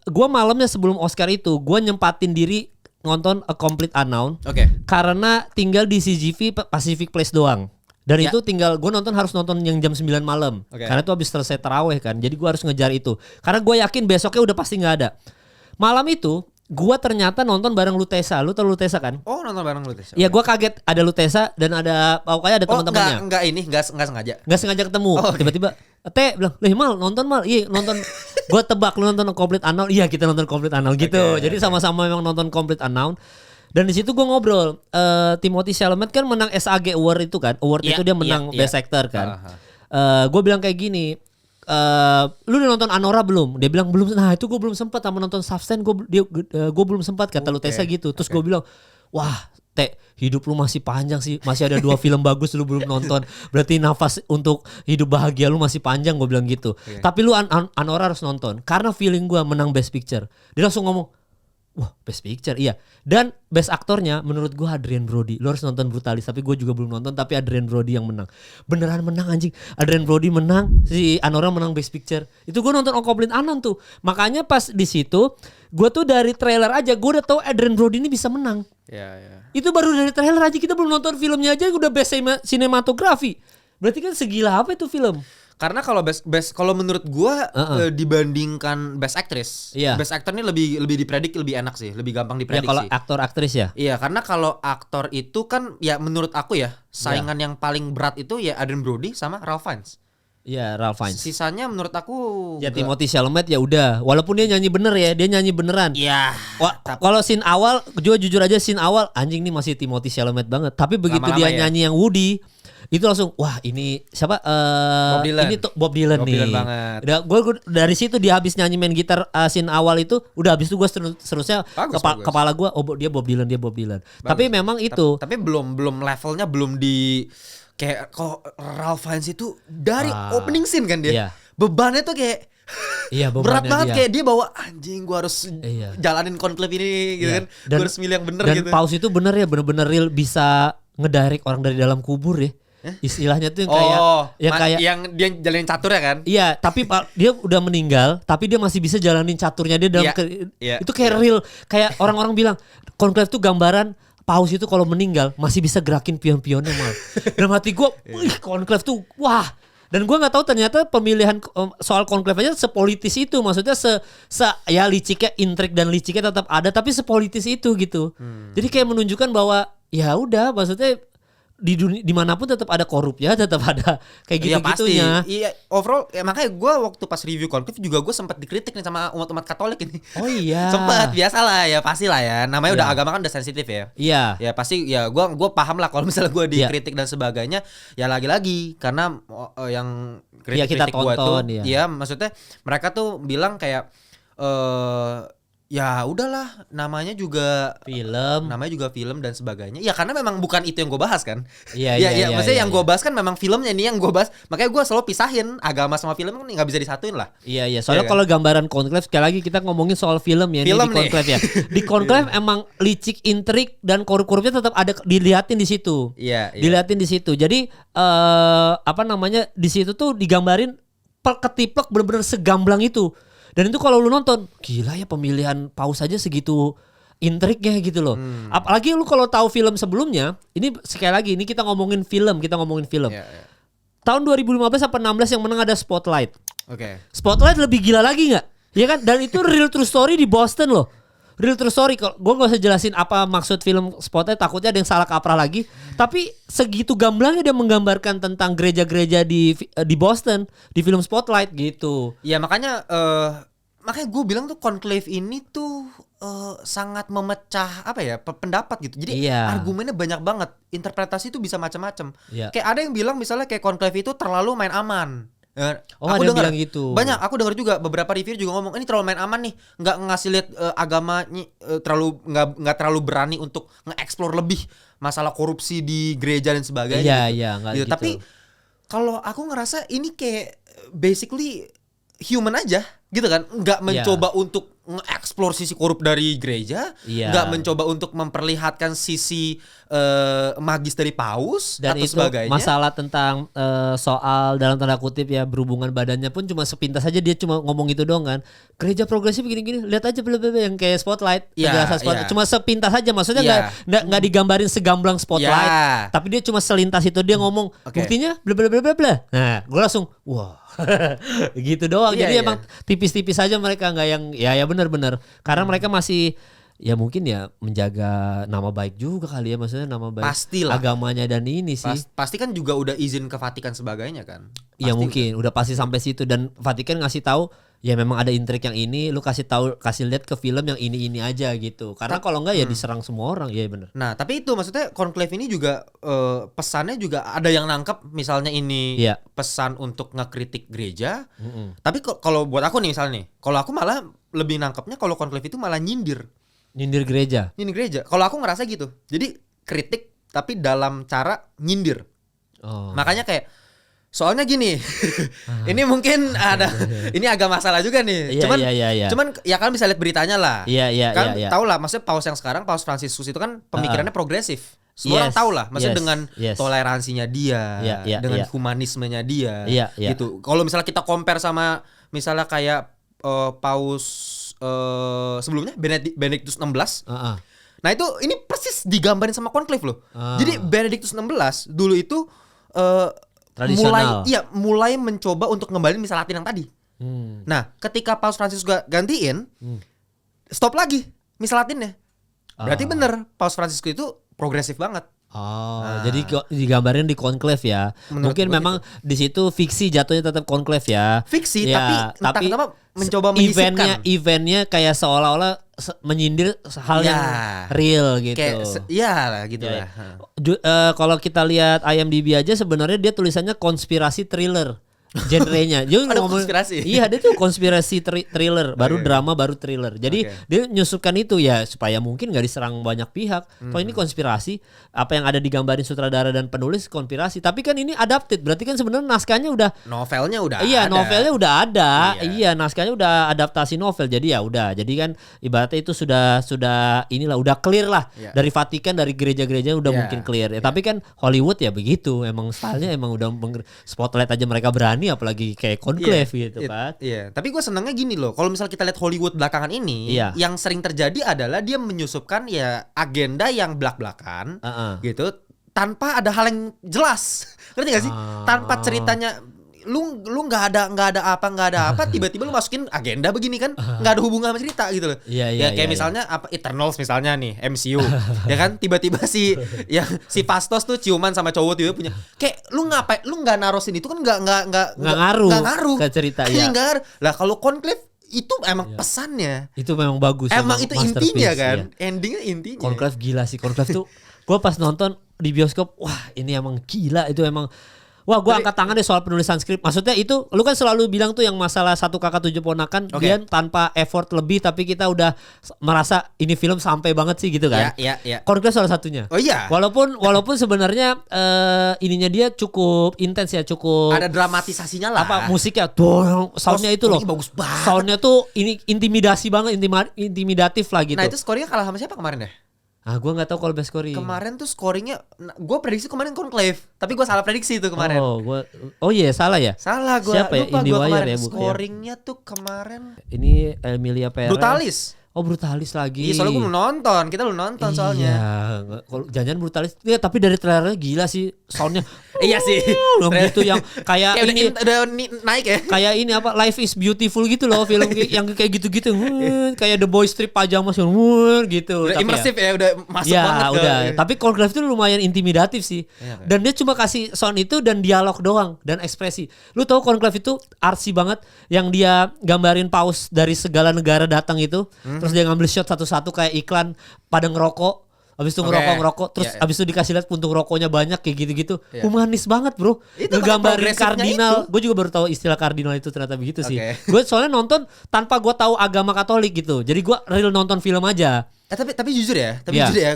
S2: Gue malamnya sebelum Oscar itu gue nyempatin diri nonton A Complete Unknown. Karena tinggal di CGV Pacific Place doang. Dan itu tinggal gue harus nonton yang jam 9 malam. Karena itu habis selesai taraweh kan. Jadi gue harus ngejar itu. Karena gue yakin besoknya udah pasti gak ada. Malam itu Gua ternyata nonton bareng Lutesa. Lu tau Lutesa kan?
S1: Oh, nonton bareng lu Tes.
S2: Iya, gua kaget ada Lutesa dan ada pokoknya ada teman-temannya.
S1: Enggak sengaja.
S2: Nggak sengaja ketemu. Tiba-tiba bilang, Mal nonton Mal. Iya nonton. Gua tebak lu nonton Complete Unknown. Iya kita nonton Complete Unknown gitu. Jadi sama-sama memang nonton Complete Unknown. Dan di situ gue ngobrol. Timothée Chalamet kan menang SAG Award itu kan. Award itu dia menang Best Actor kan. Gue bilang kayak gini. Lu udah nonton Anora belum? Dia bilang belum. Nah itu gue belum sempat sama nonton Substance. Gue belum sempat kata Lutesa gitu. Terus gue bilang, wah hidup lu masih panjang sih. Masih ada 2 film bagus lu belum nonton. Berarti nafas untuk hidup bahagia lu masih panjang. Gue bilang gitu. Tapi lu Anora harus nonton. Karena feeling gue menang Best Picture. Dia langsung ngomong, wah Best Picture iya. Dan Best Aktornya menurut gue Adrien Brody. Lu harus nonton Brutalis. Tapi gue juga belum nonton. Tapi Adrien Brody yang menang. Beneran menang anjing. Adrien Brody menang. Si Anora menang Best Picture. Itu gue nonton Complete Unknown tuh. Makanya pas di situ gue tuh dari trailer aja gue udah tahu Adrien Brody ini bisa menang. Itu baru dari trailer aja. Kita belum nonton filmnya aja udah Best Cinematography. Berarti kan segila apa itu film?
S1: Karena kalau best kalau menurut gua dibandingkan Best Actress, Best Actor ini lebih dipredik lebih enak sih, lebih gampang diprediksi.
S2: Ya kalau aktor aktris ya.
S1: Iya, karena kalau aktor itu kan ya menurut aku ya saingan yang paling berat itu ya Adrien Brody sama Ralph Fiennes.
S2: Iya, Ralph Fiennes.
S1: Sisanya menurut aku
S2: ya Timothée Chalamet ya udah, walaupun dia nyanyi bener ya, dia nyanyi beneran.
S1: Iya.
S2: Kalau scene awal, jujur aja scene awal anjing nih masih Timothée Chalamet banget. Tapi begitu dia nyanyi yang Woody itu langsung wah ini siapa
S1: Bob Dylan.
S2: Ini tuh Bob Dylan nih.
S1: Dylan banget.
S2: Gue dari situ dia habis nyanyi main gitar scene awal itu udah habis itu gue seterusnya kepala gue dia Bob Dylan. Bagus. Tapi memang itu
S1: tapi belum levelnya belum di kayak kok Ralph Fiennes itu dari opening scene kan dia.
S2: Iya.
S1: Bebannya tuh kayak berat banget kayak dia bawa anjing gua harus jalanin konklep ini gitu kan. Gua harus milih yang bener gitu.
S2: Dan Paus itu bener ya bener-bener real bisa ngedirect orang dari dalam kubur ya. Istilahnya tuh
S1: yang dia jalanin catur ya kan?
S2: Iya, tapi dia udah meninggal, tapi dia masih bisa jalanin caturnya dia dalam itu kayak real, kayak orang-orang bilang Conclave tuh gambaran Paus itu kalau meninggal masih bisa gerakin pion-pionnya mal. Dalam hati gue, Conclave tuh wah. Dan gue nggak tahu ternyata pemilihan soal Conclave aja sepolitis itu, maksudnya ya liciknya, intrik dan liciknya tetap ada, tapi sepolitis itu gitu. Jadi kayak menunjukkan bahwa ya udah, maksudnya di dunia dimanapun tetap ada korupnya, tetap ada kayak gitu-gitunya.
S1: Iya, overall ya, makanya gue waktu pas review Conclave juga gue sempat dikritik nih sama umat Katolik ini.
S2: Oh iya.
S1: Sempat, biasalah ya, pastilah ya. Namanya udah agama kan udah sensitif ya.
S2: Iya.
S1: Ya pasti ya gue paham lah kalau misalnya gue dikritik dan sebagainya. Ya lagi-lagi karena yang kritik gue tuh, ya maksudnya mereka tuh bilang kayak ya udahlah namanya juga film dan sebagainya ya karena memang bukan itu yang gue bahas kan. Iya maksudnya yang gue bahas kan memang filmnya nih yang gue bahas, makanya gue selalu pisahin agama sama film kan nggak bisa disatuin lah.
S2: Iya soalnya kalau gambaran Conclave sekali lagi kita ngomongin soal film ya, film di Conclave ya. Di Conclave emang licik, intrik dan korup-korupnya tetap ada, dilihatin di situ. Dilihatin di situ. Jadi di situ tuh digambarin ketiplek bener-bener segamblang itu. Dan itu kalau lu nonton, gila ya pemilihan Paus aja segitu intriknya gitu loh. Apalagi lu kalau tahu film sebelumnya, ini sekali lagi ini kita ngomongin film. Tahun 2015 apa 16 yang menang ada Spotlight. Spotlight lebih gila lagi nggak? Ya kan? Dan itu real true story di Boston loh. Real true story. Kalau gue gak usah jelasin apa maksud film Spotlight, takutnya ada yang salah kaprah lagi. Tapi segitu gamblangnya dia menggambarkan tentang gereja-gereja di Boston di film Spotlight gitu.
S1: Ya makanya gue bilang tuh Conclave ini tuh sangat memecah pendapat gitu. Jadi argumennya banyak banget. Interpretasi itu bisa macam-macam. Kayak ada yang bilang misalnya kayak Conclave itu terlalu main aman.
S2: Aku dengar gitu.
S1: Banyak, aku dengar juga beberapa review juga ngomong ini terlalu main aman nih, nggak ngasih lihat agamanya, terlalu nggak terlalu berani untuk nge-explore lebih masalah korupsi di gereja dan sebagainya.
S2: Iya, gitu.
S1: Tapi kalau aku ngerasa ini kayak basically human aja gitu kan, nggak mencoba untuk nge-explore sisi korup dari gereja, nggak mencoba untuk memperlihatkan sisi magis dari Paus
S2: dan
S1: atau
S2: itu
S1: sebagainya.
S2: Masalah tentang soal dalam tanda kutip ya berhubungan badannya pun cuma sepintas aja, dia cuma ngomong itu doang kan. Gereja progresif begini-gini, lihat aja yang kayak Spotlight, Spotlight. Cuma sepintas aja, maksudnya nggak digambarin segamblang Spotlight, tapi dia cuma selintas itu dia ngomong buktinya bla bla bla bla bla. Nah, gue langsung wah Gitu doang.
S1: Iya,
S2: Jadi
S1: iya.
S2: emang tipis-tipis aja mereka nggak yang ya benar-benar. Karena mereka masih ya mungkin ya menjaga nama baik juga kali ya, maksudnya nama baik
S1: Pastilah.
S2: agamanya dan ini sih.
S1: Pasti kan juga udah izin ke Vatikan sebagainya kan.
S2: Ya
S1: Pasti
S2: mungkin udah pasti sampai situ dan Vatikan ngasih tahu ya memang ada intrik yang ini, lu kasih lihat ke film yang ini aja gitu. Karena kalau enggak ya diserang semua orang. Iya bener.
S1: Nah, tapi itu maksudnya Conclave ini juga pesannya juga ada yang nangkep, misalnya ini
S2: Iya.
S1: pesan untuk ngekritik gereja. Tapi kalau buat aku nih misalnya nih, kalau aku malah lebih nangkepnya kalau Conclave itu malah nyindir
S2: Gereja.
S1: gereja. Kalau aku ngerasa gitu. Jadi kritik tapi dalam cara nyindir.
S2: Oh.
S1: Makanya kayak soalnya gini, ini mungkin ada, ini agak masalah juga nih.
S2: Iya.
S1: Cuman ya kalian bisa lihat beritanya lah.
S2: Iya.
S1: Kan tahu lah, maksudnya paus yang sekarang, Paus Fransiskus itu kan pemikirannya progresif. Semua orang tahu lah, maksudnya dengan toleransinya dia, dengan humanismenya dia, gitu. Kalau misalnya kita compare sama misalnya kayak Paus sebelumnya Benedictus 16. Nah itu ini persis digambarin sama Conclave loh. Jadi Benedictus 16 dulu itu
S2: tradisional.
S1: mulai mencoba untuk ngembalin misa Latin yang tadi. Nah, ketika Paus Fransiskus gantiin, stop lagi misa Latinnya. Berarti bener Paus Fransiskus itu progresif banget.
S2: Jadi digambarin di Conclave ya. Mungkin memang di situ fiksi jatuhnya tetap Conclave ya.
S1: Fiksi
S2: ya,
S1: tapi entah kenapa mencoba menyisipkan.
S2: Eventnya kayak seolah-olah menyindir hal yang real gitu.
S1: Lah gitu lah.
S2: Kalau kita lihat IMDb aja sebenarnya dia tulisannya konspirasi thriller. Genrenya.
S1: Ada konspirasi.
S2: Iya, dia tuh konspirasi thriller, baru drama, baru thriller. Jadi dia nyusupkan itu ya supaya mungkin nggak diserang banyak pihak. Kalau ini konspirasi, apa yang ada digambarin sutradara dan penulis konspirasi. Tapi kan ini adapted, berarti kan sebenarnya naskahnya udah
S1: novelnya udah
S2: iya,
S1: ada.
S2: novelnya udah ada. Iya, naskahnya udah adaptasi novel. Jadi ya udah. Jadi kan ibaratnya itu sudah inilah udah clear lah dari Vatikan, dari gereja-gereja udah mungkin clear. Tapi kan Hollywood ya begitu. Emang stylenya emang udah spotlight aja mereka berani apalagi kayak Conclave gitu kan.
S1: Iya, tapi gue senangnya gini loh. Kalau misal kita lihat Hollywood belakangan ini, yang sering terjadi adalah dia menyusupkan ya agenda yang belak-belakan gitu tanpa ada hal yang jelas. Ngerti gak sih? Tanpa ceritanya lu nggak ada apa tiba-tiba lu masukin agenda begini kan nggak ada hubungan sama cerita gitu loh. Kayak misalnya apa Eternals misalnya nih MCU ya kan tiba-tiba si Fastos tuh ciuman sama cowok tiba punya kayak lu ngapain lu nggak narusin itu kan nggak ngaruh
S2: ke cerita ya.
S1: Lah kalau Conclave itu emang pesannya
S2: itu memang bagus,
S1: emang itu intinya kan endingnya intinya.
S2: Conclave gila sih. Conclave tuh gue pas nonton di bioskop wah ini emang gila itu emang. Wah, gue angkat tangan deh soal penulisan skrip. Maksudnya itu, lu kan selalu bilang tuh yang masalah 1 kakak 7 ponakan, dia tanpa effort lebih, tapi kita udah merasa ini film sampai banget sih gitu kan.
S1: Iya.
S2: Conclave salah satunya.
S1: Oh iya.
S2: Walaupun sebenarnya ininya dia cukup intens ya, cukup.
S1: Ada dramatisasinya lah.
S2: Apa musiknya tuh, soundnya itu loh.
S1: Bagus banget.
S2: Soundnya tuh ini intimidasi banget, intimidatif lah gitu.
S1: Nah itu skornya kalah sama siapa kemarin deh?
S2: Gue nggak tahu kalau best scoring.
S1: Kemarin tuh scoringnya, gue prediksi kemarin Conclave, tapi gue salah prediksi itu kemarin.
S2: Salah ya.
S1: Salah gue.
S2: Siapa ya?
S1: Lupa gue kemarin.
S2: Ya,
S1: scoringnya tuh kemarin.
S2: Ini Emilia Perez.
S1: Brutalis.
S2: Oh Brutalis lagi.
S1: Iya soalnya gue belum nonton, kita belum nonton soalnya.
S2: Iya, kalau jangan Brutalis. Ya, tapi dari trailernya gila sih soundnya.
S1: Iya sih.
S2: Gitu yang kayak ini
S1: udah naik ya.
S2: Kayak ini apa Life is Beautiful gitu loh film yang kayak gitu-gitu. Kayak The Boy Strip pajama gitu.
S1: Udah imersif ya, udah masuk banget.
S2: Ya udah. Tapi Conclave itu lumayan intimidatif sih. Dan dia cuma kasih sound itu dan dialog doang dan ekspresi. Lu tahu Conclave itu artsy banget yang dia gambarin paus dari segala negara datang itu. Terus dia ngambil shot satu-satu kayak iklan pada ngerokok. Abis itu ngerokok terus abis itu dikasih lihat puntung rokoknya banyak kayak gitu-gitu. Humanis banget bro. Ngegambarin kardinal. Gue juga baru tahu istilah kardinal itu ternyata begitu sih. Gue soalnya nonton tanpa gue tahu agama Katolik gitu. Jadi gue real nonton film aja.
S1: Tapi jujur ya,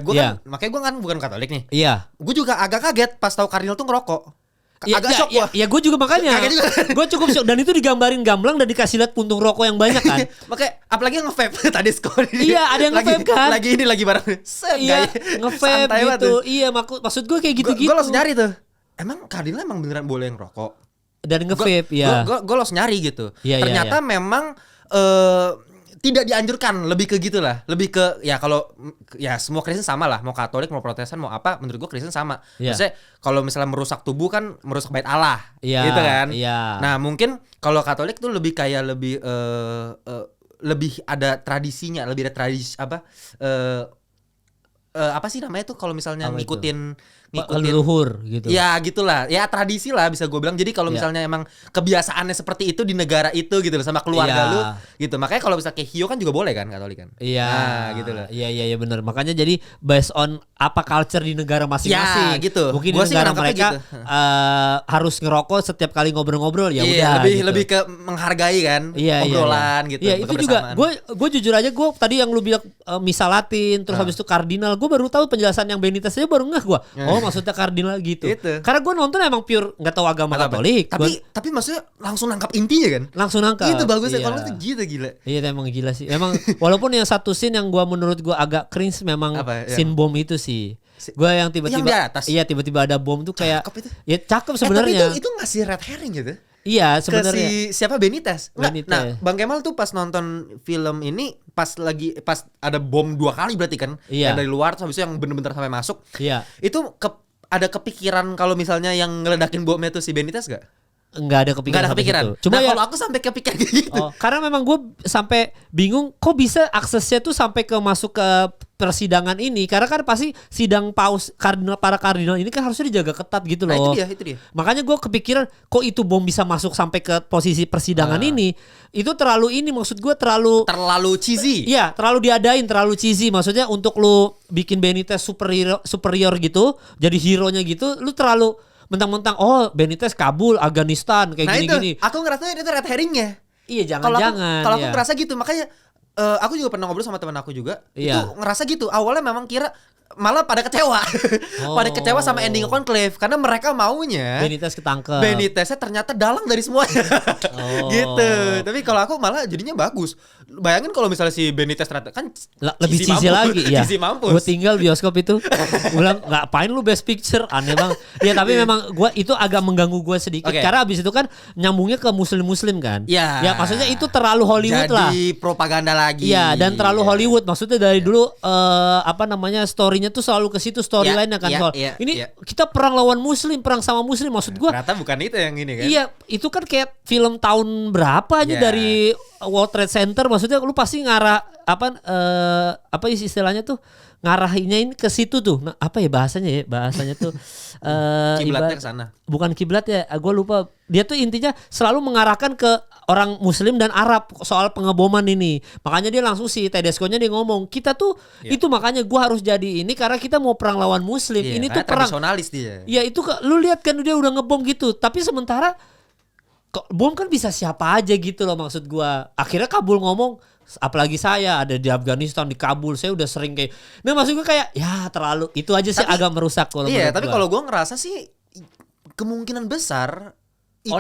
S1: gue kan makanya gue kan bukan Katolik nih.
S2: Iya.
S1: Gue juga agak kaget pas tahu kardinal tuh ngerokok. Agak shock gua.
S2: Ya gue juga makanya. Gue cukup shock dan itu digambarin gamblang dan dikasih lihat puntung rokok yang banyak kan.
S1: Makanya apalagi nge-vape tadi skor ini.
S2: Iya, ada yang nge-vape kan.
S1: Lagi bareng.
S2: Iya, nge-vape gitu. Iya, maksud gue kayak gitu-gitu.
S1: Gue langsung nyari tuh. Emang kardinal emang beneran boleh ngerokok?
S2: Dan nge-vape ya.
S1: Gue langsung nyari gitu.
S2: Ternyata
S1: memang tidak dianjurkan, lebih ke gitulah, lebih ke ya kalau ya semua Kristen sama lah, mau Katolik mau Protestan mau apa, menurut gua Kristen sama. Maksudnya kalau misalnya merusak tubuh kan merusak bait Allah, gitu kan. Nah mungkin kalau Katolik tuh lebih kayak lebih ada tradisinya, lebih ada tradisi apa sih namanya tuh kalau misalnya ngikutin
S2: leluhur gitu.
S1: Ya gitulah, ya tradisi lah bisa gue bilang. Jadi kalau misalnya emang kebiasaannya seperti itu di negara itu gitu loh sama keluarga lu gitu. Makanya kalau misalnya kayak Hio kan juga boleh kan Katolik kan.
S2: Iya.
S1: Gitu loh.
S2: Iya benar. Makanya jadi based on apa culture di negara masing-masing.
S1: Ya gitu.
S2: Mungkin
S1: Gua
S2: di negara mereka
S1: gitu.
S2: Harus ngerokok setiap kali ngobrol-ngobrol ya udah.
S1: Lebih ke menghargai kan obrolan gitu.
S2: Iya itu juga. Gue jujur aja gue tadi yang lu bilang misa Latin terus habis itu kardinal. Gue baru tahu penjelasan yang Benitez aja baru ngeh gue. Oh maksudnya kardinal gitu. Karena gue nonton emang pure nggak tahu agama Katolik.
S1: Tapi maksudnya langsung nangkap intinya kan.
S2: Langsung nangkap.
S1: Itu bagusnya kalau itu gitu gila.
S2: Iya emang gila sih. Emang walaupun yang satu scene yang gue menurut gue agak cringe memang scene bom itu sih. Gue yang tiba-tiba
S1: yang di atas.
S2: Iya tiba-tiba ada bom tuh kayak
S1: cakep itu.
S2: Ya cakep sebenarnya.
S1: Tapi itu ngasih red herring gitu.
S2: Iya sebenarnya.
S1: Siapa Benitez?
S2: Benitez.
S1: Nah, Bang Kemal tuh pas nonton film ini pas ada bom 2 kali berarti kan. Yang dari luar terus habis itu yang bener-bener sampai masuk.
S2: Iya.
S1: Itu ada kepikiran kalau misalnya yang ngeledakin bomnya tuh si Benitez gak?
S2: Nggak ada kepikiran.
S1: Cuma kalau aku sampai kepikiran gitu.
S2: Karena memang gue sampai bingung kok bisa aksesnya tuh sampai ke masuk ke persidangan ini. Karena kan pasti sidang paus para kardinal ini kan harusnya dijaga ketat gitu loh.
S1: Nah, itu dia.
S2: Makanya gue kepikiran kok itu bom bisa masuk sampai ke posisi persidangan ini. Itu maksud gue terlalu
S1: cheesy.
S2: Iya, terlalu diadain, terlalu cheesy. Maksudnya untuk lu bikin Benitez superior gitu, jadi hero-nya gitu, lu terlalu mentang-mentang Benitez Kabul, Afghanistan kayak gini-gini.
S1: Aku ngerasa itu red herringnya.
S2: Iya, jangan-jangan.
S1: Kalau aku ngerasa gitu, makanya aku juga pernah ngobrol sama teman aku juga. Itu ngerasa gitu. Awalnya memang kira malah pada kecewa. Pada kecewa sama ending Conclave karena mereka maunya
S2: Benitez ketangkep.
S1: Beniteznya ternyata dalang dari semuanya. Gitu. Tapi kalau aku malah jadinya bagus. Bayangin kalau misalnya si Benitez ternyata kan
S2: lebih cheesy lagi ya. Gue tinggal bioskop itu bilang ngapain lu best picture, aneh bang. Ya tapi memang gue itu agak mengganggu gue sedikit karena abis itu kan nyambungnya ke muslim kan. Ya maksudnya itu terlalu Hollywood lah.
S1: Jadi propaganda lagi.
S2: Iya dan terlalu Hollywood. Maksudnya dari dulu story-nya tuh selalu ke situ storyline-nya kan. Ini kita perang lawan muslim, perang sama muslim maksud gue.
S1: Ternyata bukan itu yang ini kan.
S2: Iya, itu kan kayak film tahun berapa aja dari World Trade Center, maksudnya lu pasti ngarah apa istilahnya tuh ngarahinnya ini ke situ tuh. Nah, apa ya bahasanya tuh
S1: kiblatnya ke sana.
S2: Bukan kiblat ya, gue lupa. Dia tuh intinya selalu mengarahkan ke orang muslim dan Arab soal pengeboman ini. Makanya dia langsung si Tedesco-nya dia ngomong, kita tuh itu makanya gue harus jadi ini karena kita mau perang lawan muslim. Ini tuh perang
S1: tradisionalis dia.
S2: Ya itu lu lihat kan dia udah ngebom gitu. Tapi sementara bom kan bisa siapa aja gitu loh maksud gua. Akhirnya Kabul ngomong, apalagi saya ada di Afghanistan, di Kabul, saya udah sering kayak. Nah maksud gua kayak ya terlalu itu aja sih agak merusak kalau
S1: menurut gua. Tapi kalau gua ngerasa sih kemungkinan besar itu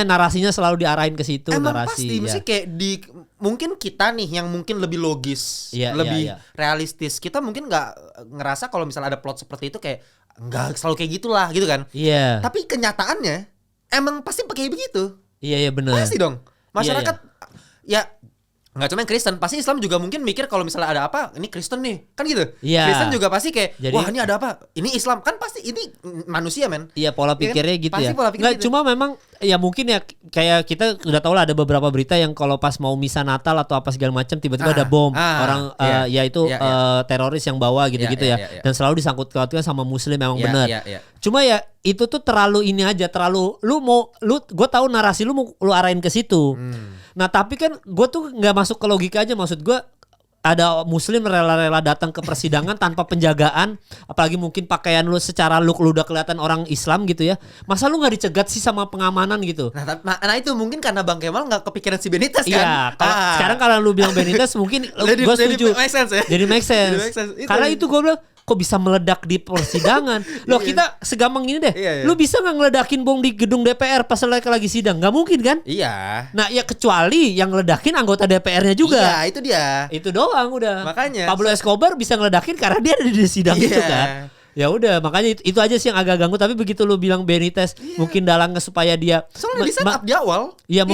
S2: narasinya selalu diarahin ke situ.
S1: Emang pasti mesti kayak mungkin kita nih yang mungkin lebih logis, lebih realistis. Kita mungkin nggak ngerasa kalau misalnya ada plot seperti itu kayak nggak selalu kayak gitulah gitu kan.
S2: Iya.
S1: Tapi kenyataannya emang pasti pakai begitu.
S2: Iya benar.
S1: Pasti dong. Masyarakat ya nggak cuma Kristen, pasti Islam juga mungkin mikir kalau misalnya ada apa, ini Kristen nih, kan gitu. Kristen juga pasti kayak, wah ini ada apa, ini Islam, kan pasti ini manusia men.
S2: Iya pola pikirnya gitu
S1: pasti
S2: ya.
S1: Pola pikir gitu.
S2: Cuma memang ya mungkin ya kayak kita udah tahu lah ada beberapa berita yang kalau pas mau misa Natal atau apa segala macam tiba-tiba ada bom orang teroris yang bawa gitu-gitu ya. Dan selalu disangkut-pautkan sama Muslim memang benar. Cuma ya itu tuh terlalu ini aja, terlalu gue tahu narasi lu mau lu arahin ke situ. Nah tapi kan gue tuh nggak masuk ke logika aja, maksud gue ada muslim rela-rela datang ke persidangan tanpa penjagaan, apalagi mungkin pakaian lu secara look lu udah kelihatan orang Islam gitu ya, masa lu nggak dicegat sih sama pengamanan gitu.
S1: Nah itu mungkin karena Bang Kemal nggak kepikiran si Benitez kan.
S2: Iya, sekarang kalau lu bilang Benitez mungkin gue setuju. Jadi make sense. Karena itu gue bilang kok bisa meledak di persidangan. Loh kita segampang ini deh. Lu bisa gak ngeledakin bom di gedung DPR pas lagi sidang? Gak mungkin kan?
S1: Iya.
S2: Nah ya kecuali yang ngeledakin anggota DPR-nya juga.
S1: Iya itu dia.
S2: Itu doang udah.
S1: Makanya
S2: Pablo Escobar bisa ngeledakin karena dia ada di sidang itu kan. Ya udah makanya itu aja sih yang agak ganggu. Tapi begitu lu bilang Benitez mungkin dalangnya supaya dia
S1: soalnya di setup di awal.
S2: Iya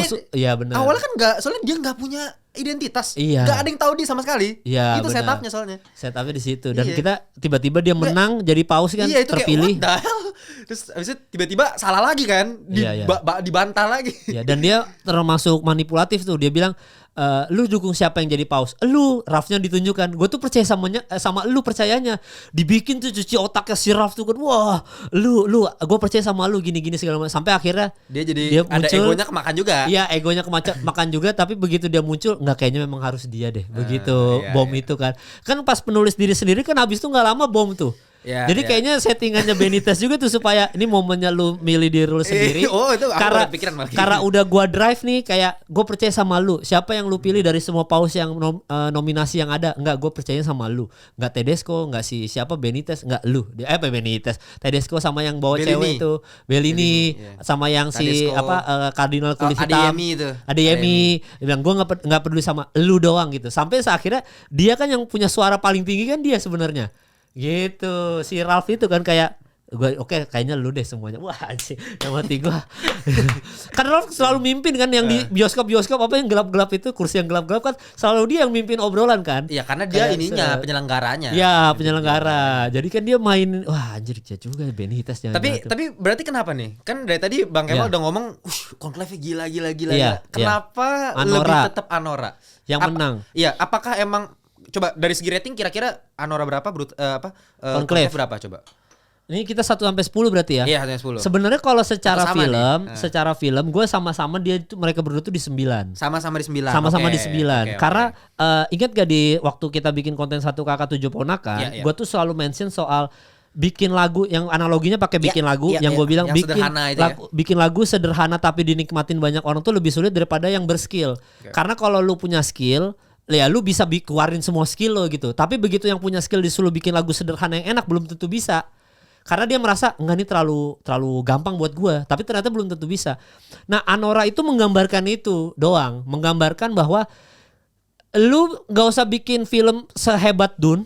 S2: benar.
S1: Awalnya kan soalnya dia nggak punya identitas.
S2: Iya.
S1: Gak ada yang tahu dia sama sekali.
S2: Iya,
S1: itu
S2: benar.
S1: setupnya soalnya.
S2: Setupnya di situ dan
S1: Iya.
S2: kita tiba-tiba dia menang jadi paus kan,
S1: Iya, itu
S2: terpilih.
S1: kayak what the hell? Terus abis itu tiba-tiba salah lagi kan,
S2: Iya.
S1: dibantah lagi.
S2: Ya, dan dia termasuk manipulatif tuh. Dia bilang, lu dukung siapa yang jadi paus? Lu, Ralphnya ditunjukkan. Gue tuh percaya sama lu percayanya. Dibikin tuh cuci otaknya si Ralph tuh kan. Wah, gue percaya sama lu gini-gini segala macam. Sampai akhirnya
S1: Dia ada egonya kemakan juga.
S2: Iya, egonya makan juga. Tapi begitu dia muncul, nggak, kayaknya memang harus dia deh. Begitu bom itu kan. Kan pas penulis diri sendiri kan habis itu nggak lama bom tuh.
S1: Ya,
S2: jadi kayaknya settingannya Benitez juga tuh supaya ini momennya lu milih diri lu sendiri.
S1: Oh, itu aku
S2: karena
S1: ada pikiran malah gitu.
S2: karena udah gua drive nih, kayak gue percaya sama lu. Siapa yang lu pilih dari semua paus yang nominasi yang ada? Enggak, gue percaya sama lu. Enggak Tedesco, enggak siapa Benitez, enggak lu. Benitez, Tedesco sama yang bawa
S1: Bellini.
S2: cewek itu, Bellini, sama yang si
S1: Tedesco.
S2: kardinal kulit hitam.
S1: Adeyemi itu.
S2: Adeyemi. Dia bilang gue nggak peduli sama lu doang gitu. Sampai akhirnya dia kan yang punya suara paling tinggi kan dia sebenarnya. Gitu, si Ralph itu kan kayak gue oke, kayaknya lu deh semuanya. Wah anjing, yang mati gue. Kan Ralph selalu mimpin kan yang di bioskop apa yang gelap-gelap itu, kursi yang gelap-gelap kan selalu dia yang mimpin obrolan kan.
S1: Iya, karena dia
S2: Kayak
S1: penyelenggaranya.
S2: Iya, penyelenggara. Jadi kan dia main, wah anjir dia juga Benitez jangan.
S1: Tapi berarti kenapa nih? Kan dari tadi Bang Kemal udah ngomong, Conclave gila.
S2: Iya,
S1: Kenapa
S2: Anora.
S1: lebih tetap Anora?
S2: Yang menang.
S1: Iya, apakah emang coba dari segi rating kira-kira Anora berapa
S2: Conclave
S1: berapa coba?
S2: Ini kita 1 sampai 10 berarti ya?
S1: Iya, 1 sampai 10.
S2: Sebenarnya kalau secara
S1: Atau sama
S2: secara film gue sama-sama mereka berdua tuh di 9.
S1: Sama-sama di 9.
S2: Sama-sama
S1: Oke,
S2: di 9.
S1: oke.
S2: Karena ingat gak di waktu kita bikin konten 1 kakak 7 ponakan,
S1: Iya.
S2: gue tuh selalu mention soal bikin lagu yang analoginya pakai bikin lagu
S1: iya,
S2: yang gue bilang
S1: yang sederhana itu
S2: bikin lagu sederhana tapi dinikmatin banyak orang tuh lebih sulit daripada yang berskill. Karena kalau lu punya skill, ya lu bisa keluarin semua skill lo gitu. Tapi begitu yang punya skill disuruh bikin lagu sederhana yang enak belum tentu bisa. Karena dia merasa enggak, ini terlalu gampang buat gue. Tapi ternyata belum tentu bisa. Nah, Anora itu menggambarkan itu doang, menggambarkan bahwa lu gak usah bikin film sehebat Dune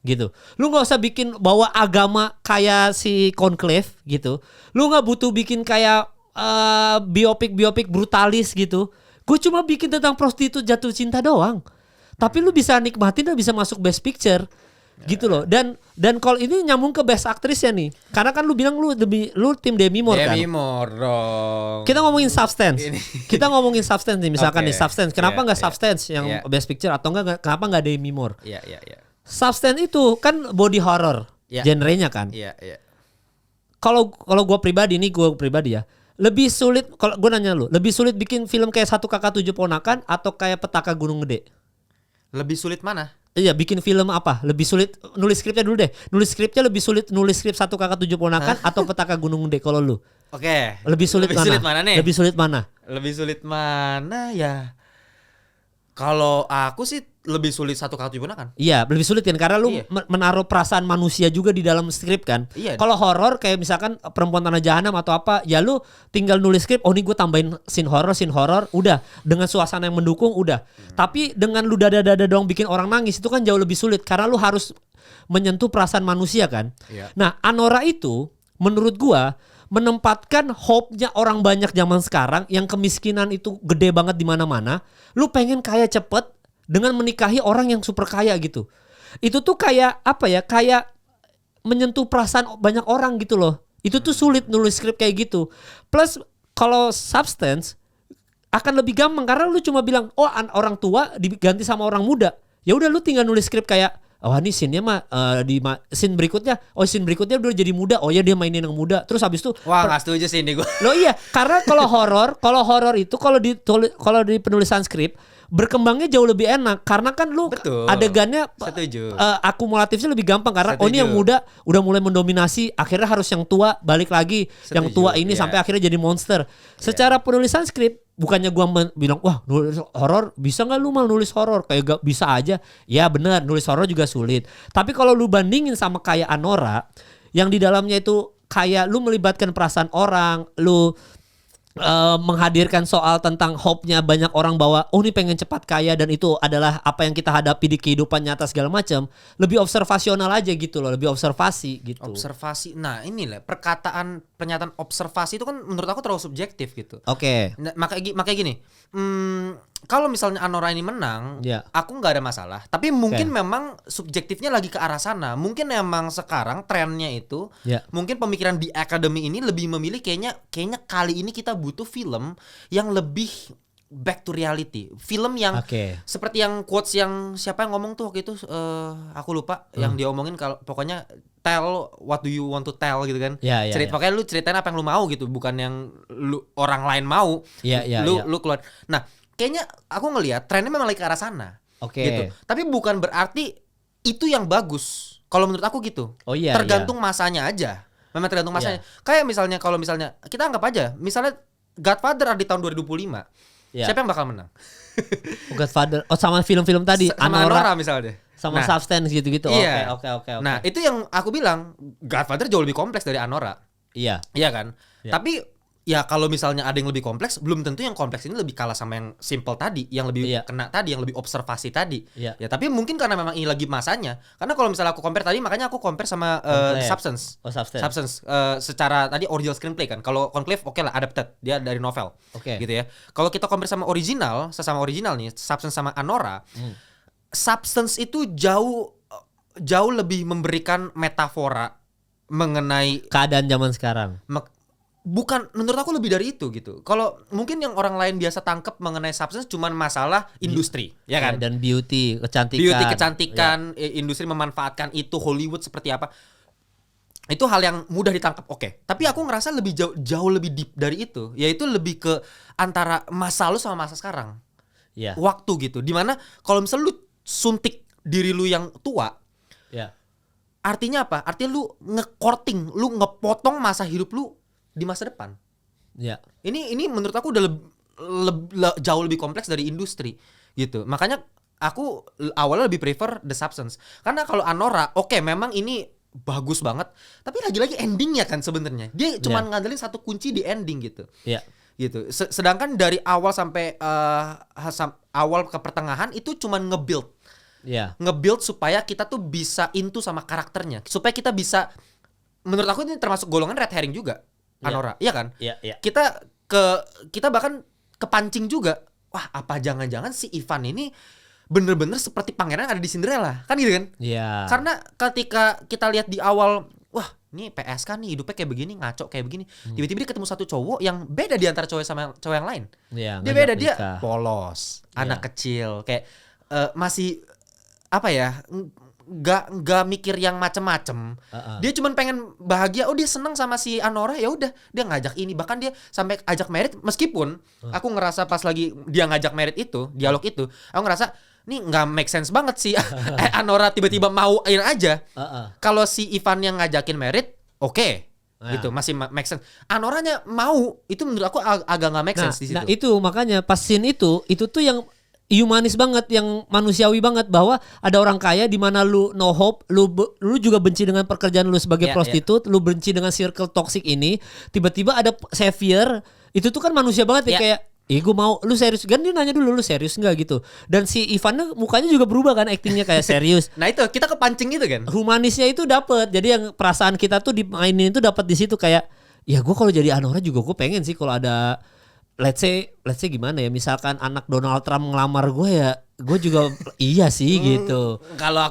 S2: gitu. Lu gak usah bikin bawa agama kayak si Conclave gitu. Lu gak butuh bikin kayak biopik brutalis gitu. Gue cuma bikin tentang prostitut jatuh cinta doang. Tapi lu bisa nikmatin dan bisa masuk best picture. Gitu loh. Dan kalau ini nyambung ke best actress ya nih. Karena kan lu bilang lu tim Demi Moore kan.
S1: Demi Moore dong.
S2: Kita ngomongin substance. Kita ngomongin substance nih, misalkan nih substance. Kenapa enggak substance yang best picture atau kenapa enggak Demi Moore?
S1: Iya.
S2: Substance itu kan body horror genrenya kan.
S1: Iya.
S2: Kalau gue pribadi ya, lebih sulit, kalau gue nanya lu, lebih sulit bikin film kayak 1 kakak 7 ponakan atau kayak Petaka Gunung Gede?
S1: Lebih sulit mana?
S2: Iya, bikin film apa? Lebih sulit nulis skripnya dulu deh. Nulis skripnya lebih sulit nulis skrip 1 kakak 7 ponakan atau Petaka Gunung Gede kalau lu?
S1: Oke.
S2: Lebih sulit mana
S1: nih?
S2: Lebih sulit mana?
S1: Lebih sulit mana ya? Kalau aku sih lebih sulit 1 kakak 7 ponakan.
S2: Iya, lebih sulit kan karena lu menaruh perasaan manusia juga di dalam skrip kan.
S1: Iya.
S2: Kalau horor kayak misalkan Perempuan Tanah Jahanam atau apa, ya lu tinggal nulis skrip, oh nih gue tambahin scene horor, udah dengan suasana yang mendukung udah. Tapi dengan lu dada doang bikin orang nangis itu kan jauh lebih sulit karena lu harus menyentuh perasaan manusia kan.
S1: Iya.
S2: Nah, Anora itu menurut gua menempatkan hope-nya orang banyak zaman sekarang yang kemiskinan itu gede banget di mana-mana. Lu pengen kaya cepet dengan menikahi orang yang super kaya gitu. Itu tuh kayak apa ya? Kayak menyentuh perasaan banyak orang gitu loh. Itu tuh sulit nulis skrip kayak gitu. Plus kalau substance akan lebih gampang karena lu cuma bilang, "Oh, orang tua diganti sama orang muda." Ya udah lu tinggal nulis skrip kayak, "Oh, ini scene-nya mah scene berikutnya udah jadi muda. Oh ya dia mainin yang muda." Terus habis itu
S1: Wah, nggak setuju sih ini gue.
S2: Loh iya, karena kalau horor itu kalau di penulisan skrip berkembangnya jauh lebih enak karena kan lu
S1: Betul.
S2: adegannya
S1: Setuju.
S2: akumulatifnya lebih gampang karena
S1: Setuju.
S2: ini yang muda udah mulai mendominasi, akhirnya harus yang tua balik lagi, yang tua ini sampai akhirnya jadi monster. Secara penulisan skrip bukannya gua bilang wah nulis horor bisa nggak lu mal nulis horor kayak gak bisa aja. Ya benar, nulis horor juga sulit. Tapi kalau lu bandingin sama kayak Anora yang di dalamnya itu kayak lu melibatkan perasaan orang, lu menghadirkan soal tentang hope-nya banyak orang bahwa oh ini pengen cepat kaya dan itu adalah apa yang kita hadapi di kehidupan nyata segala macam, lebih observasional aja gitu loh, lebih observasi gitu.
S1: Observasi. Nah, ini lah pernyataan observasi itu kan menurut aku terlalu subjektif gitu.
S2: Oke.
S1: Nah, makanya gini. kalau misalnya Anora ini menang, aku nggak ada masalah. Tapi mungkin memang subjektifnya lagi ke arah sana. Mungkin memang sekarang trennya itu, mungkin pemikiran di Academy ini lebih memilih kayaknya kali ini kita butuh film yang lebih back to reality. Film yang seperti yang quotes yang siapa yang ngomong tuh waktu itu, aku lupa yang dia omongin, kalau pokoknya tell what do you want to tell gitu kan. Pokoknya lu ceritain apa yang lu mau gitu, bukan yang orang lain mau. Lu keluar. Nah, kayaknya aku ngelihat trennya memang lagi ke arah sana. Gitu. Tapi bukan berarti itu yang bagus. Kalau menurut aku gitu. Tergantung masanya aja. Memang tergantung masanya. Kayak misalnya kalau misalnya kita anggap aja, misalnya Godfather ada di tahun 2025. Siapa yang bakal menang?
S2: Godfather. Sama film-film tadi,
S1: sama Anora misalnya.
S2: Sama Substance gitu-gitu. Oke.
S1: Nah, itu yang aku bilang, Godfather jauh lebih kompleks dari Anora. Iya kan? Tapi ya kalau misalnya ada yang lebih kompleks, belum tentu yang kompleks ini lebih kalah sama yang simple tadi, yang lebih kena tadi, yang lebih observasi tadi. Ya tapi mungkin karena memang ini lagi masanya. Karena kalau misalnya aku compare tadi, makanya aku compare sama Substance. Substance secara tadi original screenplay kan. Kalau Conclave oke lah, adapted, dia dari novel. Gitu ya. Kalau kita compare sama original, sesama original nih, Substance sama Anora, Substance itu jauh lebih memberikan metafora mengenai
S2: keadaan zaman sekarang.
S1: Bukan, menurut aku lebih dari itu gitu. Kalau mungkin yang orang lain biasa tangkep mengenai Substance cuman masalah industri, ya kan?
S2: Dan beauty, kecantikan,
S1: industri memanfaatkan itu, Hollywood seperti apa. Itu hal yang mudah ditangkap, oke. Tapi aku ngerasa lebih jauh lebih deep dari itu, yaitu lebih ke antara masa lu sama masa sekarang. Waktu gitu. Dimana kalau misalnya lu suntik diri lu yang tua, artinya apa? Artinya lu nge-courting, lu ngepotong masa hidup lu di masa depan. Ini menurut aku udah jauh lebih kompleks dari industri gitu. Makanya aku awalnya lebih prefer The Substance. Karena kalau Anora, memang ini bagus banget, tapi lagi-lagi endingnya kan sebenarnya. Dia cuma ngandelin satu kunci di ending gitu. Gitu. Sedangkan dari awal sampai awal ke pertengahan itu cuma nge-build. Nge-build supaya kita tuh bisa into sama karakternya. Supaya kita bisa, menurut aku ini termasuk golongan red herring juga. Anora, iya kan? Kita bahkan kepancing juga. Wah, apa jangan-jangan si Ivan ini bener-bener seperti pangeran yang ada di Cinderella, kan gitu kan? Karena ketika kita lihat di awal, wah, ini PSK nih hidupnya kayak begini, ngaco kayak begini. Tiba-tiba dia ketemu satu cowok yang beda di antara cowok sama cowok yang lain. Dia beda, dia polos, anak kecil, kayak masih apa ya? Gak mikir yang macem-macem. Dia cuma pengen bahagia. Dia seneng sama si Anora, ya udah dia ngajak ini, bahkan dia sampai ajak merit. Meskipun aku ngerasa pas lagi dia ngajak merit itu, dialog itu, aku ngerasa nih nggak make sense banget sih. Anora tiba-tiba mauin aja. Kalau si Ivan yang ngajakin merit, gitu masih make sense. Anoranya mau, itu menurut aku agak nggak make sense di situ.
S2: Nah itu makanya pas scene itu tuh yang humanis banget, yang manusiawi banget, bahwa ada orang kaya di mana lu no hope, lu juga benci dengan pekerjaan lu sebagai prostitut, lu benci dengan circle toxic ini, tiba-tiba ada savior, itu tuh kan manusia banget ya, kayak gue mau, lu serius kan, dia nanya dulu lu serius nggak gitu, dan si Ivan mukanya juga berubah kan, aktingnya kayak serius.
S1: Nah itu kita kepancing gitu kan,
S2: humanisnya itu dapet, jadi yang perasaan kita tuh dimainin itu dapat di situ, kayak ya gue kalau jadi Anora juga gue pengen sih kalau ada let's say gimana ya, misalkan anak Donald Trump ngelamar gue, ya gue juga iya sih gitu.
S1: Kalau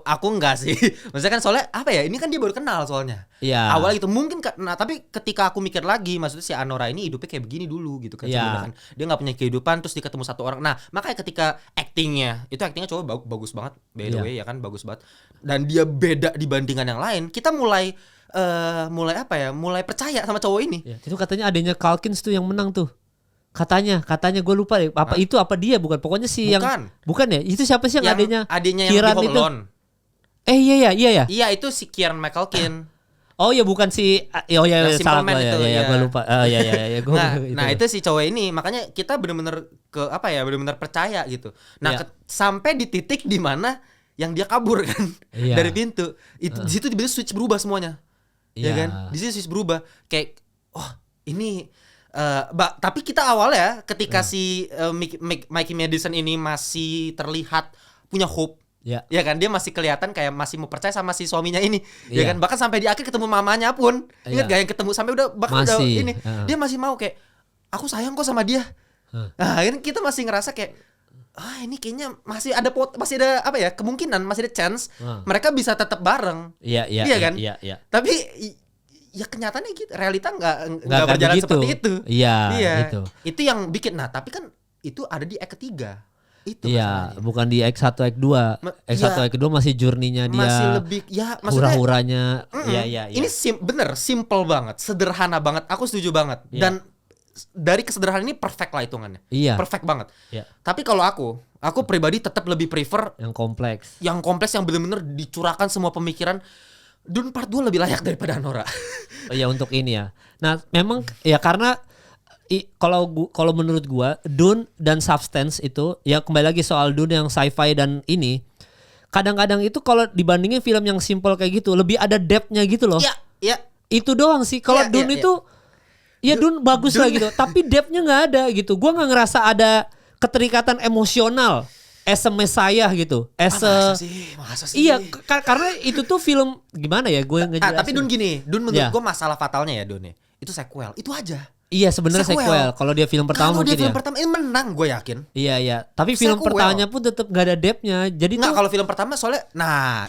S1: aku enggak sih. Maksudnya kan soalnya apa ya, ini kan dia baru kenal soalnya. Awalnya gitu mungkin, nah tapi ketika aku mikir lagi, maksudnya si Anora ini hidupnya kayak begini dulu gitu kan. Kan dia nggak punya kehidupan, terus dia ketemu satu orang. Nah makanya ketika actingnya coba bagus banget, by the way ya kan, bagus banget. Dan dia beda dibandingkan yang lain. Kita mulai apa ya, mulai percaya sama cowok ini.
S2: Itu katanya adanya Calkins tuh yang menang tuh. Katanya gue lupa deh, apa itu apa dia, bukan, pokoknya si bukan ya, itu siapa sih yang adanya
S1: yang di Home Alone.
S2: Iya.
S1: Iya, itu si Kieran McCulkin.
S2: Oh ya, bukan si
S1: salah gue ya.
S2: Gue lupa.
S1: Nah, itu si cowok ini, makanya kita benar-benar benar-benar percaya gitu. Nah, sampai di titik di mana yang dia kabur kan dari pintu. Itu di situ tiba-tiba switch berubah semuanya. Ya kan? Di situ switch berubah kayak ini tapi kita awalnya ketika si Mikey Madison ini masih terlihat punya hope. Ya kan, dia masih kelihatan kayak masih mau percaya sama si suaminya ini. Ya kan, bahkan sampai di akhir ketemu mamanya pun. Ingat gak yang ketemu sampai udah ini. Dia masih mau kayak, aku sayang kok sama dia. Nah, kan kita masih ngerasa kayak ini kayaknya masih ada apa ya, kemungkinan, masih ada chance mereka bisa tetap bareng. Iya kan?
S2: Iya.
S1: Tapi ya kenyataannya gitu, realita nggak berjalan
S2: begitu.
S1: seperti itu.
S2: Iya. Gitu.
S1: Itu yang bikin. Nah, tapi kan itu ada di act ketiga. Itu
S2: iya, bukan di X1 X2. X1 X2 masih journey-nya dia.
S1: Masih lebih maksudnya
S2: hura-huranya. Iya.
S1: Ini simple banget, sederhana banget. Aku setuju banget. Dan dari kesederhanaan ini perfect lah hitungannya.
S2: Iya.
S1: Perfect banget.
S2: Iya.
S1: Tapi kalau aku pribadi tetap lebih prefer
S2: yang kompleks.
S1: Yang kompleks, yang benar-benar dicurahkan semua pemikiran. Dune Part 2 lebih layak daripada Anora.
S2: Iya, untuk ini ya. Nah, memang ya karena kalau menurut gua Dune dan Substance itu ya kembali lagi soal Dune yang sci-fi dan ini kadang-kadang itu kalau dibandingin film yang simple kayak gitu lebih ada depth-nya gitu loh.
S1: Iya.
S2: Itu doang sih. Kalau Dune itu ya Dune bagus lah gitu, tapi depth-nya nggak ada gitu. Gua nggak ngerasa ada keterikatan emosional as a Messiah gitu.
S1: Masa sih?
S2: Iya, karena itu tuh film gimana ya gue ngejelasin.
S1: Tapi Dune gini, Dune menurut gue masalah fatalnya ya Dune. Itu sequel, itu aja.
S2: Iya sebenarnya sequel. Kalau dia film pertama
S1: mungkin
S2: ya.
S1: Kalau dia film pertama ini menang gue yakin.
S2: Iya. Tapi film pertamanya pun tetap gak ada depth-nya. Jadi
S1: tuh kalau film pertama soalnya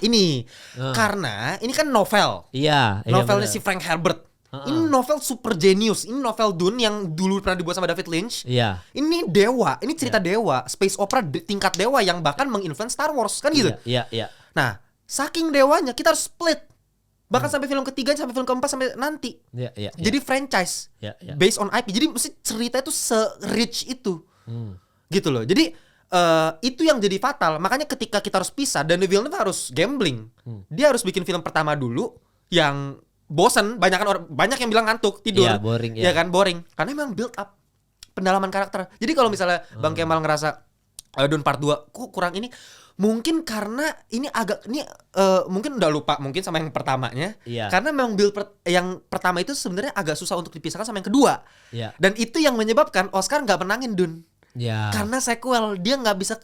S1: ini karena ini kan novel.
S2: Iya.
S1: Novelnya si Frank Herbert. Ini novel super genius. Ini novel Dune yang dulu pernah dibuat sama David Lynch.
S2: Iya.
S1: Ini dewa. Ini cerita dewa, space opera tingkat dewa yang bahkan menginfluence Star Wars kan gitu.
S2: Iya.
S1: Nah, saking dewanya kita harus split. Bahkan sampai film ketiga, sampai film keempat, sampai nanti.
S2: Iya.
S1: Jadi franchise.
S2: Iya.
S1: Based on IP. Jadi mesti cerita itu se-rich itu. Gitu loh. Jadi itu yang jadi fatal. Makanya ketika kita harus pisah, dan Villeneuve harus gambling. Dia harus bikin film pertama dulu yang bosan, banyak yang bilang ngantuk, tidur.
S2: Iya, boring.
S1: Ya kan, boring. Karena memang build up pendalaman karakter. Jadi kalau misalnya Bang Kemal ngerasa Dune Part 2 kok kurang ini, mungkin karena ini mungkin udah lupa mungkin sama yang pertamanya.
S2: Iya.
S1: Karena memang yang pertama itu sebenarnya agak susah untuk dipisahkan sama yang kedua.
S2: Iya.
S1: Dan itu yang menyebabkan Oscar nggak menangin Dune.
S2: Iya.
S1: Karena sequel dia nggak bisa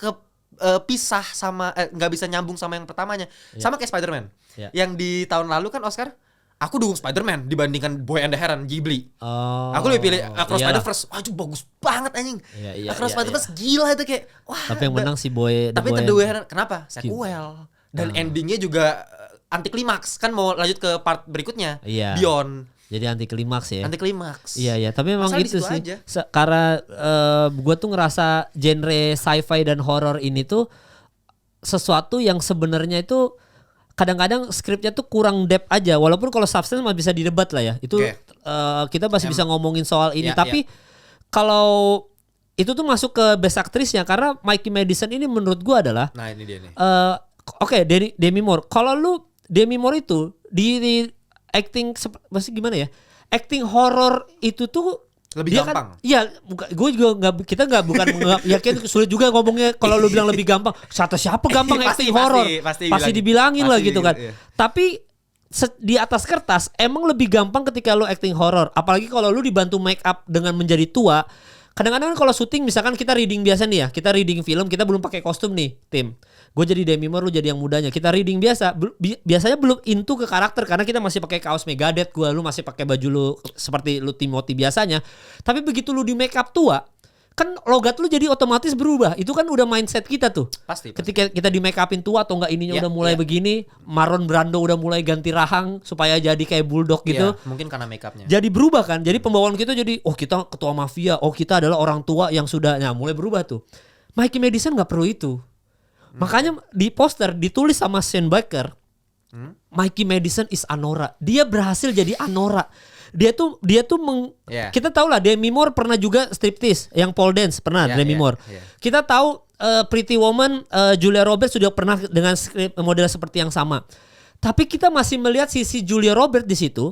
S1: pisah sama nggak bisa nyambung sama yang pertamanya. Sama kayak Spider-Man. Yang di tahun lalu kan Oscar, aku dukung Spider-Man dibandingkan Boy and the Heron Ghibli. Aku lebih pilih Across Spider-Verse. Wah, itu bagus banget anjing. Across Spider-Verse gila itu kayak wah.
S2: Tapi yang menang si Boy.
S1: Tapi The Boy and Heron kenapa? Sequel. Dan endingnya juga anti klimaks. Kan mau lanjut ke part berikutnya. Beyond.
S2: Jadi anti klimaks ya.
S1: Anti klimaks.
S2: Iya, tapi memang gitu sih. Karena gue tuh ngerasa genre sci-fi dan horror ini tuh sesuatu yang sebenarnya itu kadang-kadang skripnya tuh kurang depth aja, walaupun kalau Substance masih bisa didebat lah ya. Itu kita masih bisa ngomongin soal ini. Tapi kalau itu tuh masuk ke best actress-nya karena Mikey Madison ini menurut gua adalah
S1: ini dia nih.
S2: Demi Moore. Kalau lu Demi Moore itu di acting masih gimana ya? Acting horror itu tuh
S1: lebih gampang.
S2: Iya, gue juga bukan yakin sulit juga ngomongnya kalau lu bilang lebih gampang. Siapa gampang acting horror? Pasti dibilangin lah gitu kan. Iya. Tapi di atas kertas emang lebih gampang ketika lu acting horror. Apalagi kalau lu dibantu make up dengan menjadi tua. Kadang-kadang kalau syuting misalkan kita reading biasa nih ya, kita reading film, kita belum pakai kostum nih, tim. Gue jadi Demi Moore, lu jadi yang mudanya. Kita reading biasa, biasanya belum into ke karakter karena kita masih pakai kaos Megadeth, lu masih pakai baju lu seperti lu Timothy biasanya. Tapi begitu lu di make up tua, kan logat lu jadi otomatis berubah. Itu kan udah mindset kita tuh.
S1: Pasti.
S2: Ketika kita di make upin tua atau enggak ininya udah mulai begini, Marlon Brando udah mulai ganti rahang supaya jadi kayak bulldog gitu.
S1: Mungkin karena make upnya.
S2: Jadi berubah kan. Jadi pembawaan kita jadi kita ketua mafia, kita adalah orang tua yang sudah mulai berubah tuh. Mikey Madison enggak perlu itu. Makanya di poster ditulis sama Shane Baker, Mikey Madison is Anora. Dia berhasil jadi Anora. Dia tuh kita tahu lah Demi Moore pernah juga striptease yang pole dance pernah Demi Moore. Kita tahu Pretty Woman Julia Roberts sudah pernah dengan model seperti yang sama. Tapi kita masih melihat sisi Julia Roberts di situ.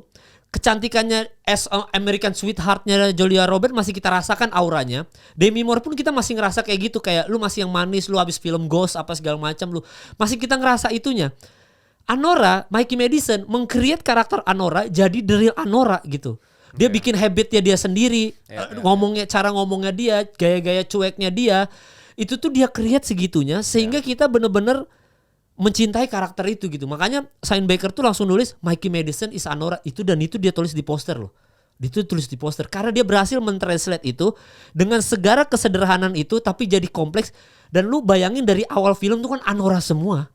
S2: Kecantikannya as American Sweetheart-nya Julia Roberts masih kita rasakan auranya. Demi Moore pun kita masih ngerasa kayak gitu, kayak lu masih yang manis, lu habis film Ghost apa segala macam lu. Masih kita ngerasa itunya. Anora, Mikey Madison meng-create karakter Anora jadi the real Anora gitu. Dia bikin habitnya dia sendiri, cara ngomongnya dia, gaya-gaya cueknya dia. Itu tuh dia create segitunya sehingga kita bener-bener mencintai karakter itu gitu. Makanya Shane Baker tuh langsung nulis Mikey Madison is Anora itu, dan itu dia tulis di poster loh. Itu tulis di poster karena dia berhasil mentranslate itu dengan segala kesederhanaan itu tapi jadi kompleks. Dan lu bayangin dari awal film tuh kan Anora semua.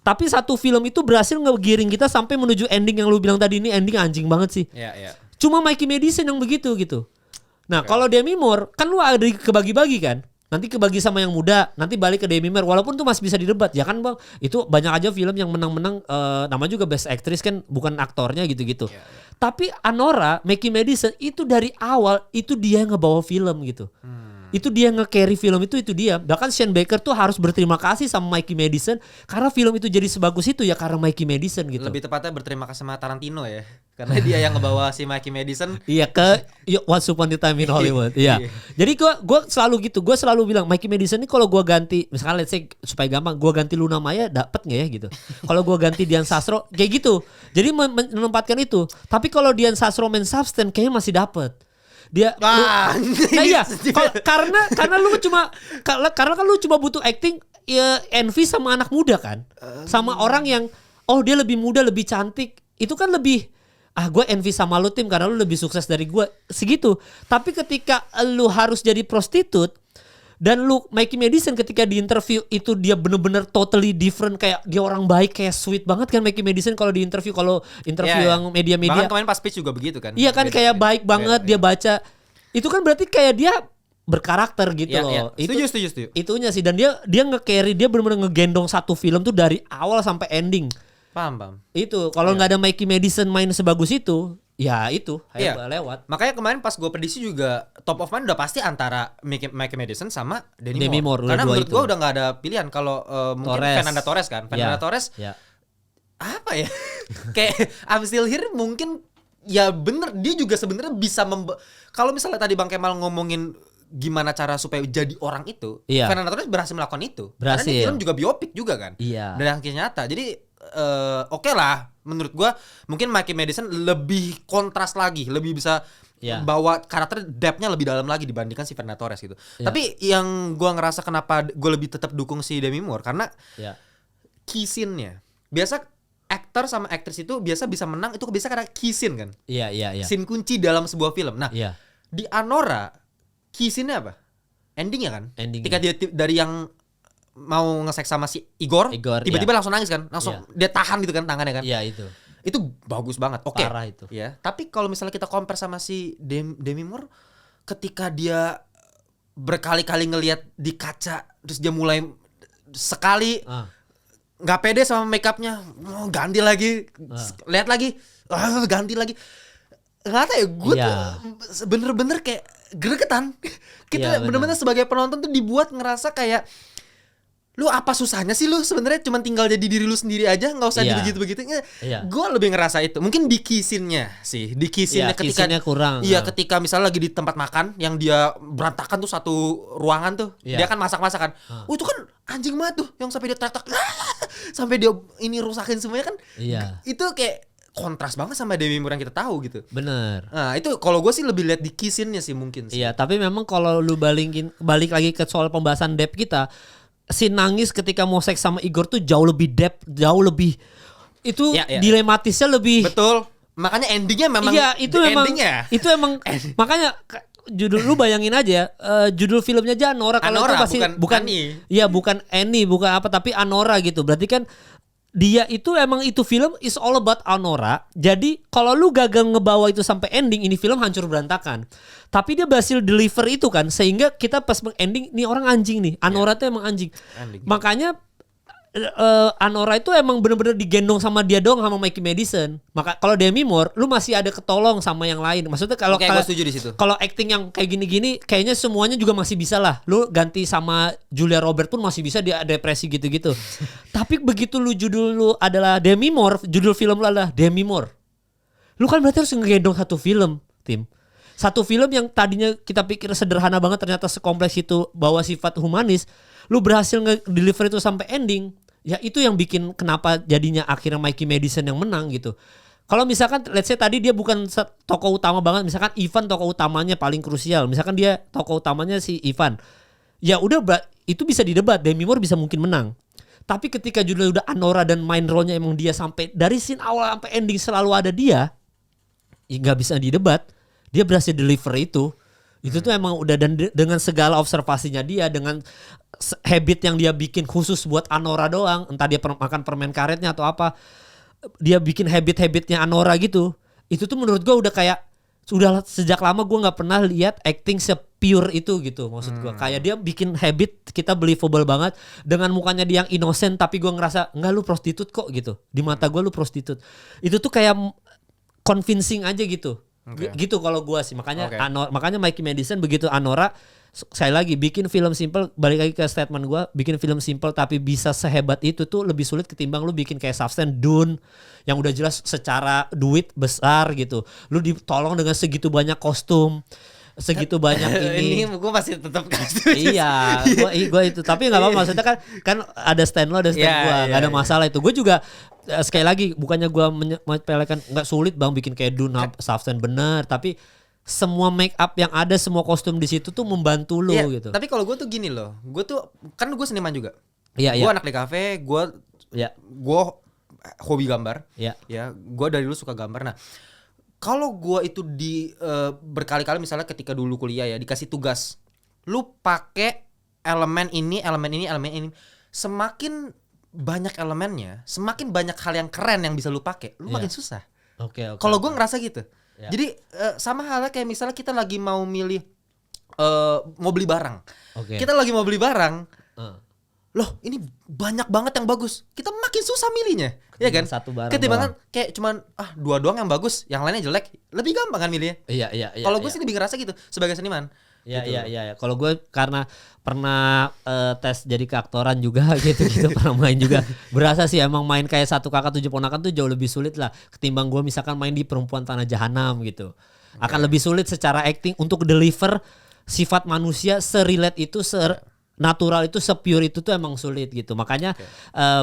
S2: Tapi satu film itu berhasil ngegiring kita sampai menuju ending yang lu bilang tadi, ini ending anjing banget sih. Cuma Mikey Madison yang begitu gitu. Nah kalau Demi Moore kan lu ada kebagi-bagi kan. Nanti kebagi sama yang muda, nanti balik ke Demi Moore. Walaupun tuh masih bisa didebat, ya kan bang. Itu banyak aja film yang menang-menang, nama juga Best Actress kan, bukan aktornya gitu-gitu. Tapi Anora, Mikey Madison itu dari awal itu dia yang ngebawa film gitu. Itu dia nge-carry film itu dia. Bahkan Shane Baker tuh harus berterima kasih sama Mikey Madison karena film itu jadi sebagus itu ya karena Mikey Madison gitu.
S1: Lebih tepatnya berterima kasih sama Tarantino ya. Karena dia yang ngebawa si Mikey Madison.
S2: Iya ke Once Upon a Time in Hollywood. Iya. Jadi gue selalu gitu. Gue selalu bilang Mikey Madison ini kalau gue ganti, misalkan let's say supaya gampang, gue ganti Luna Maya dapet nggak ya gitu. Kalau gue ganti Dian Sastro kayak gitu. Jadi menempatkan itu. Tapi kalau Dian Sastro main substance kayaknya masih dapet. Dia nah iya karena lu cuma karena kan lu cuma butuh acting ya, envy sama anak muda kan, sama orang yang dia lebih muda lebih cantik itu kan lebih gue envy sama lu Tim karena lu lebih sukses dari gue segitu. Tapi ketika lu harus jadi prostitut dan lu Mikey Madison ketika di interview itu dia bener-bener totally different, kayak dia orang baik, kayak sweet banget kan Mikey Madison kalau di interview yang media-media.
S1: Bahkan kemarin pas speech juga begitu kan.
S2: Iya kan kayak baik banget dia baca. Itu kan berarti kayak dia berkarakter gitu loh.
S1: Setuju.
S2: Itunya sih, dan dia nge-carry, dia bener-bener ngegendong satu film tuh dari awal sampai ending.
S1: Paham.
S2: Itu kalau nggak ada Mikey Madison main sebagus itu, ya itu lewat.
S1: Makanya kemarin pas gue prediksi juga top of mind udah pasti antara Mikey Madison sama Demi Moore. Karena menurut gue udah nggak ada pilihan. Kalau mungkin Fernanda Torres kan. Fernanda Torres apa ya? Kayak I'm Still Here mungkin ya bener, dia juga sebenarnya bisa kalau misalnya tadi Bang Kemal ngomongin gimana cara supaya jadi orang itu, Fernanda Torres berhasil melakukan itu. Karena ini film juga biopik juga kan. Dan akhirnya nyata. Jadi oke lah menurut gua, mungkin Mikey Madison lebih kontras lagi, lebih bisa bawa karakter depth-nya lebih dalam lagi dibandingkan si Fernanda Torres gitu. Tapi yang gua ngerasa kenapa gua lebih tetap dukung si Demi Moore karena key scene-nya. Biasa aktor sama aktris itu biasa bisa menang itu biasa karena key scene kan.
S2: Iya.
S1: Scene kunci dalam sebuah film. Nah, di Anora key scene-nya apa? Ending-nya kan. Ketika dia dari yang mau nge-seks sama si Igor tiba-tiba langsung nangis kan, langsung dia tahan gitu kan tangannya kan.
S2: Iya
S1: itu bagus banget. Oke.
S2: Parah itu.
S1: Ya, tapi kalau misalnya kita compare sama si Demi Moore, ketika dia berkali-kali ngelihat di kaca, terus dia mulai sekali nggak pede sama make upnya, ganti lagi, lihat lagi, ganti lagi. Nggak tahu ya, gue tuh bener-bener kayak gregetan. Kita bener-bener sebagai penonton tuh dibuat ngerasa kayak, lu apa susahnya sih lu sebenarnya cuma tinggal jadi diri lu sendiri aja, nggak usah begitu-begitu. Gue lebih ngerasa itu. Mungkin di kisinnya sih, di kisinnya ketika
S2: kurang.
S1: Iya, ketika misalnya lagi di tempat makan yang dia berantakan tuh satu ruangan tuh, dia kan masak-masakan. Itu kan anjing banget tuh, yang sampai dia teriak sampai dia ini rusakin semuanya kan. Itu kayak kontras banget sama Demi Moore yang kita tahu gitu.
S2: Bener.
S1: Nah itu kalau gue sih lebih lihat di kisinnya sih mungkin sih.
S2: Iya, tapi memang kalau lu balik lagi ke soal pembahasan depth kita, si nangis ketika mau seks sama Igor tuh jauh lebih depth, jauh lebih itu dilematisnya lebih.
S1: Betul. Makanya endingnya memang.
S2: Iya, itu emang makanya judul lu bayangin aja, judul filmnya aja Anora, kalau itu pasti bukan Iya, bukan Annie, bukan apa, tapi Anora gitu. Berarti kan dia itu emang itu film is all about Anora. Jadi kalau lu gagal ngebawa itu sampai ending, ini film hancur berantakan. Tapi dia berhasil deliver itu kan, sehingga kita pas ending nih orang anjing nih. Anora tuh emang anjing. Makanya Anora itu emang bener-bener digendong sama dia doang, sama Mikey Madison. Maka kalau Demi Moore, lu masih ada ketolong sama yang lain. Maksudnya kalau kalau acting yang kayak gini-gini, kayaknya semuanya juga masih bisa lah. Lu ganti sama Julia Roberts pun masih bisa dia depresi gitu-gitu. Tapi begitu judul lu adalah Demi Moore, judul film lu adalah Demi Moore, lu kan berarti harus ngegendong satu film, Tim. Satu film yang tadinya kita pikir sederhana banget, ternyata sekompleks itu, bawa sifat humanis. Lu berhasil nge-deliver itu sampai ending. Ya itu yang bikin kenapa jadinya akhirnya Mikey Madison yang menang gitu. Kalau misalkan let's say tadi dia bukan tokoh utama banget, misalkan Ivan tokoh utamanya paling krusial, misalkan dia tokoh utamanya si Ivan, ya udah itu bisa didebat, Demi Moore bisa mungkin menang. Tapi ketika judulnya udah Anora dan main role-nya emang dia sampai dari scene awal sampai ending selalu ada dia, nggak bisa didebat. Dia berhasil deliver itu. Itu tuh emang udah, dan dengan segala observasinya dia, dengan habit yang dia bikin khusus buat Anora doang, entah dia makan permen karetnya atau apa, dia bikin habit-habitnya Anora gitu. Itu tuh menurut gue udah kayak, sudah sejak lama gue nggak pernah lihat acting sepure itu gitu, maksud gue. Kayak dia bikin habit kita believable banget, dengan mukanya dia yang innocent tapi gue ngerasa enggak, lu prostitut kok gitu, di mata gue lu prostitut. Itu tuh kayak convincing aja gitu. Gitu kalau gue sih, makanya makanya Mikey Madison begitu Anora, saya lagi bikin film simple, balik lagi ke statement gue, bikin film simple tapi bisa sehebat itu tuh lebih sulit ketimbang lu bikin kayak Substance, Dune yang udah jelas secara duit besar gitu, lu ditolong dengan segitu banyak kostum, segitu banyak ini
S1: gue masih tetap kasih.
S2: Iya, gue itu, tapi nggak apa-apa, maksudnya kan ada stand lo, ada stand gue, nggak ada masalah itu. Gue juga sekali lagi bukannya gue menyepelekan, nggak sulit bang bikin kayak Dune, Substance bener, tapi semua make up yang ada, semua kostum di situ tuh membantu lo gitu.
S1: Tapi kalau gue tuh gini loh, gue tuh kan gue seniman juga.
S2: Iya.
S1: Gue anak di kafe, gue hobi gambar.
S2: Iya.
S1: Ya, gue dari dulu suka gambar. Nah, kalau gue itu berkali-kali misalnya ketika dulu kuliah ya, dikasih tugas, lu pakai elemen ini, semakin banyak elemennya, semakin banyak hal yang keren yang bisa lu pakai, lu makin susah.
S2: Oke.
S1: Kalau gue ngerasa gitu. Ya. Jadi sama halnya kayak misalnya kita lagi mau milih mau beli barang. Kita lagi mau beli barang. Loh, ini banyak banget yang bagus. Kita makin susah milihnya. Ya kan?
S2: Satu barang.
S1: Ketimbang kayak cuman 2 doang yang bagus, yang lainnya jelek. Lebih gampang kan milihnya.
S2: Iya.
S1: Kalau gue sih lebih ngerasa gitu sebagai seniman.
S2: Iya. Kalau gue karena pernah tes jadi keaktoran juga gitu pernah main juga. Berasa sih emang main kayak Satu Kakak Tujuh Ponakan tuh jauh lebih sulit lah ketimbang gue misalkan main di Perempuan Tanah Jahanam gitu. Akan lebih sulit secara acting untuk deliver sifat manusia se-relate itu, natural itu, sepure itu tuh emang sulit gitu. Makanya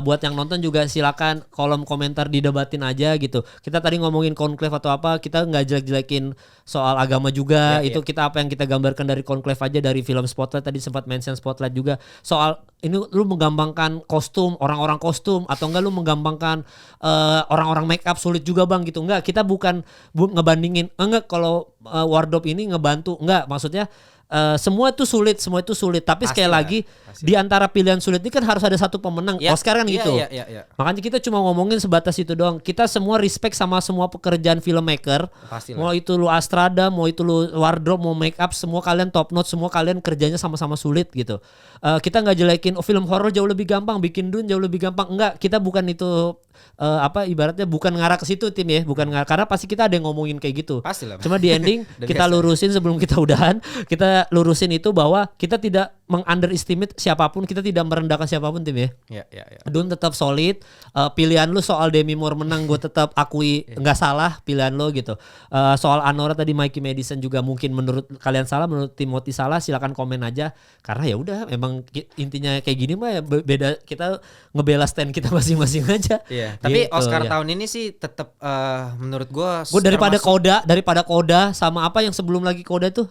S2: buat yang nonton juga silakan kolom komentar didebatin aja gitu. Kita tadi ngomongin Conclave atau apa, kita nggak jelek-jelekin soal agama juga. Itu kita apa yang kita gambarkan dari Conclave aja, dari film Spotlight tadi sempat mention Spotlight juga. Soal ini lu menggambarkan kostum, orang-orang kostum, atau enggak lu menggambarkan orang-orang make up sulit juga bang gitu. Enggak, kita bukan ngebandingin. Enggak, kalau wardrobe ini ngebantu. Enggak, maksudnya semua itu sulit. Tapi pasti sekali lagi di antara pilihan sulit ini kan harus ada satu pemenang. Oscar kan gitu.
S1: Iya.
S2: Makanya kita cuma ngomongin sebatas itu doang. Kita semua respect sama semua pekerjaan filmmaker. Pastilah. Mau itu lu Astrada, mau itu lu wardrobe, mau make up, semua kalian top notch, semua kalian kerjanya sama-sama sulit gitu. Kita nggak jelekin film horror jauh lebih gampang, bikin Dune jauh lebih gampang. Enggak, kita bukan itu ibaratnya bukan ngarah ke situ tim ya, bukan ngarah, karena pasti kita ada yang ngomongin kayak gitu.
S1: Pastilah.
S2: Cuma di ending kita lurusin sebelum kita udahan, kita lurusin itu bahwa kita tidak meng-underestimate siapapun, kita tidak merendahkan siapapun tim ya.
S1: Iya.
S2: Dune tetap solid. Pilihan lu soal Demi Moore menang, gue tetap akui nggak salah pilihan lo gitu. Soal Anora tadi Mikey Madison juga mungkin menurut kalian salah, menurut Timothy salah, silakan komen aja. Karena ya udah, emang intinya kayak gini mah ya beda, kita ngebela stand kita masing-masing aja.
S1: Iya. Tapi gitu, Oscar tahun ini sih tetap menurut gue
S2: daripada Koda sama apa yang sebelum lagi Koda tuh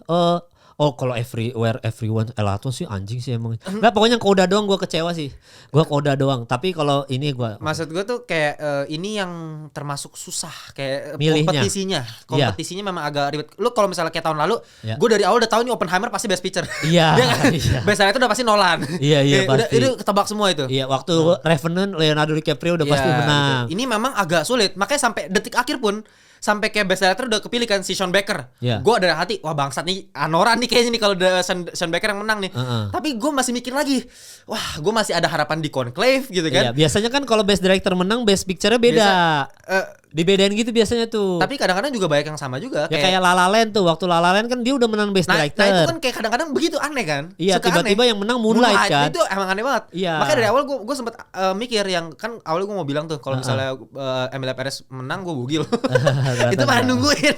S2: kalau Everywhere Everyone Elaton sih anjing sih emang. Nggak, pokoknya Koda doang gue kecewa sih. Gue Koda doang. Tapi kalau ini gue,
S1: maksud gue tuh kayak ini yang termasuk susah kayak
S2: milihnya.
S1: Kompetisinya memang agak ribet. Lu kalau misalnya kayak tahun lalu, gue dari awal udah tahu nih Oppenheimer pasti Best Picture.
S2: Iya.
S1: Best Director udah pasti Nolan.
S2: Iya pasti.
S1: Itu ketebak semua itu.
S2: Iya, waktu Revenant Leonardo DiCaprio udah pasti menang.
S1: Gitu. Ini memang agak sulit. Makanya sampai detik akhir pun, sampai kayak Best Director udah kepilih kan si Sean Baker. Gue ada hati, wah bangsat nih Anora nih kayaknya nih kalau udah Sean Baker yang menang nih. Tapi gue masih mikir lagi, wah gue masih ada harapan di Conclave gitu kan.
S2: Iya, biasanya kan kalau Best Director menang, Best Picture-nya beda. Dibedain gitu biasanya tuh.
S1: Tapi kadang-kadang juga banyak yang sama juga.
S2: Ya kayak La La Land tuh, waktu La La Land kan dia udah menang Best Director.
S1: Nah itu kan kayak kadang-kadang begitu aneh kan.
S2: Iya, tiba-tiba yang menang Moonlight kan.
S1: Itu emang aneh banget.
S2: Iya.
S1: Makanya dari awal gue sempet mikir yang kan awalnya gue mau bilang tuh kalau misalnya Emilia Perez menang gue bugil. Itu malah nungguin.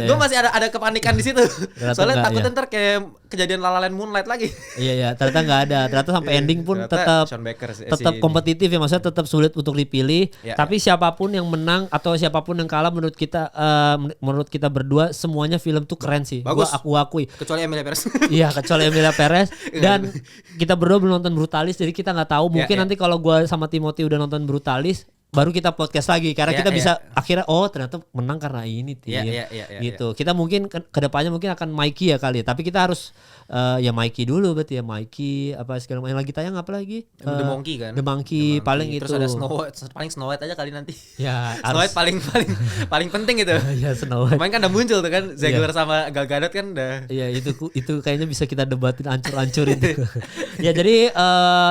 S1: Gue masih ada kepanikan di situ. Soalnya takutnya ntar kayak kejadian La La Land Moonlight lagi.
S2: Iya, ternyata nggak ada. Ternyata sampai ending pun tetap kompetitif ya, maksudnya tetap sulit untuk dipilih. Tapi siapapun yang menang atau siapapun yang kalah, menurut kita berdua semuanya film tuh keren sih.
S1: Bagus.
S2: Aku akui.
S1: Kecuali Emilia Perez.
S2: Iya, kecuali Emilia Perez. Dan kita berdua belum nonton Brutalis, jadi kita nggak tahu. Mungkin nanti kalau gue sama Timothy udah nonton Brutalis, baru kita podcast lagi karena kita bisa akhirnya ternyata menang karena ini gitu. Kita mungkin kedepannya mungkin akan Mikey ya kali ya, tapi kita harus ya Mikey dulu berarti ya, Mikey apa segala macam yang lagi tayang apa lagi
S1: The Monkey kan,
S2: The Monkey paling
S1: terus
S2: itu.
S1: ada Snow White aja kali nanti
S2: ya
S1: Snow White paling penting itu.
S2: ya Snow White
S1: kemarin kan udah muncul tuh kan Ziegler sama Gal Gadot kan udah
S2: ya itu kayaknya bisa kita debatin ancur-ancur itu. Ya jadi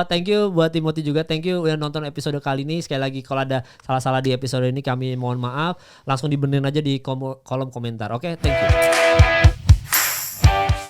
S2: thank you buat Timothy juga, thank you udah nonton episode kali ini. Sekali lagi kalau ada salah-salah di episode ini kami mohon maaf, langsung dibenerin aja di kolom komentar. Oke, thank you.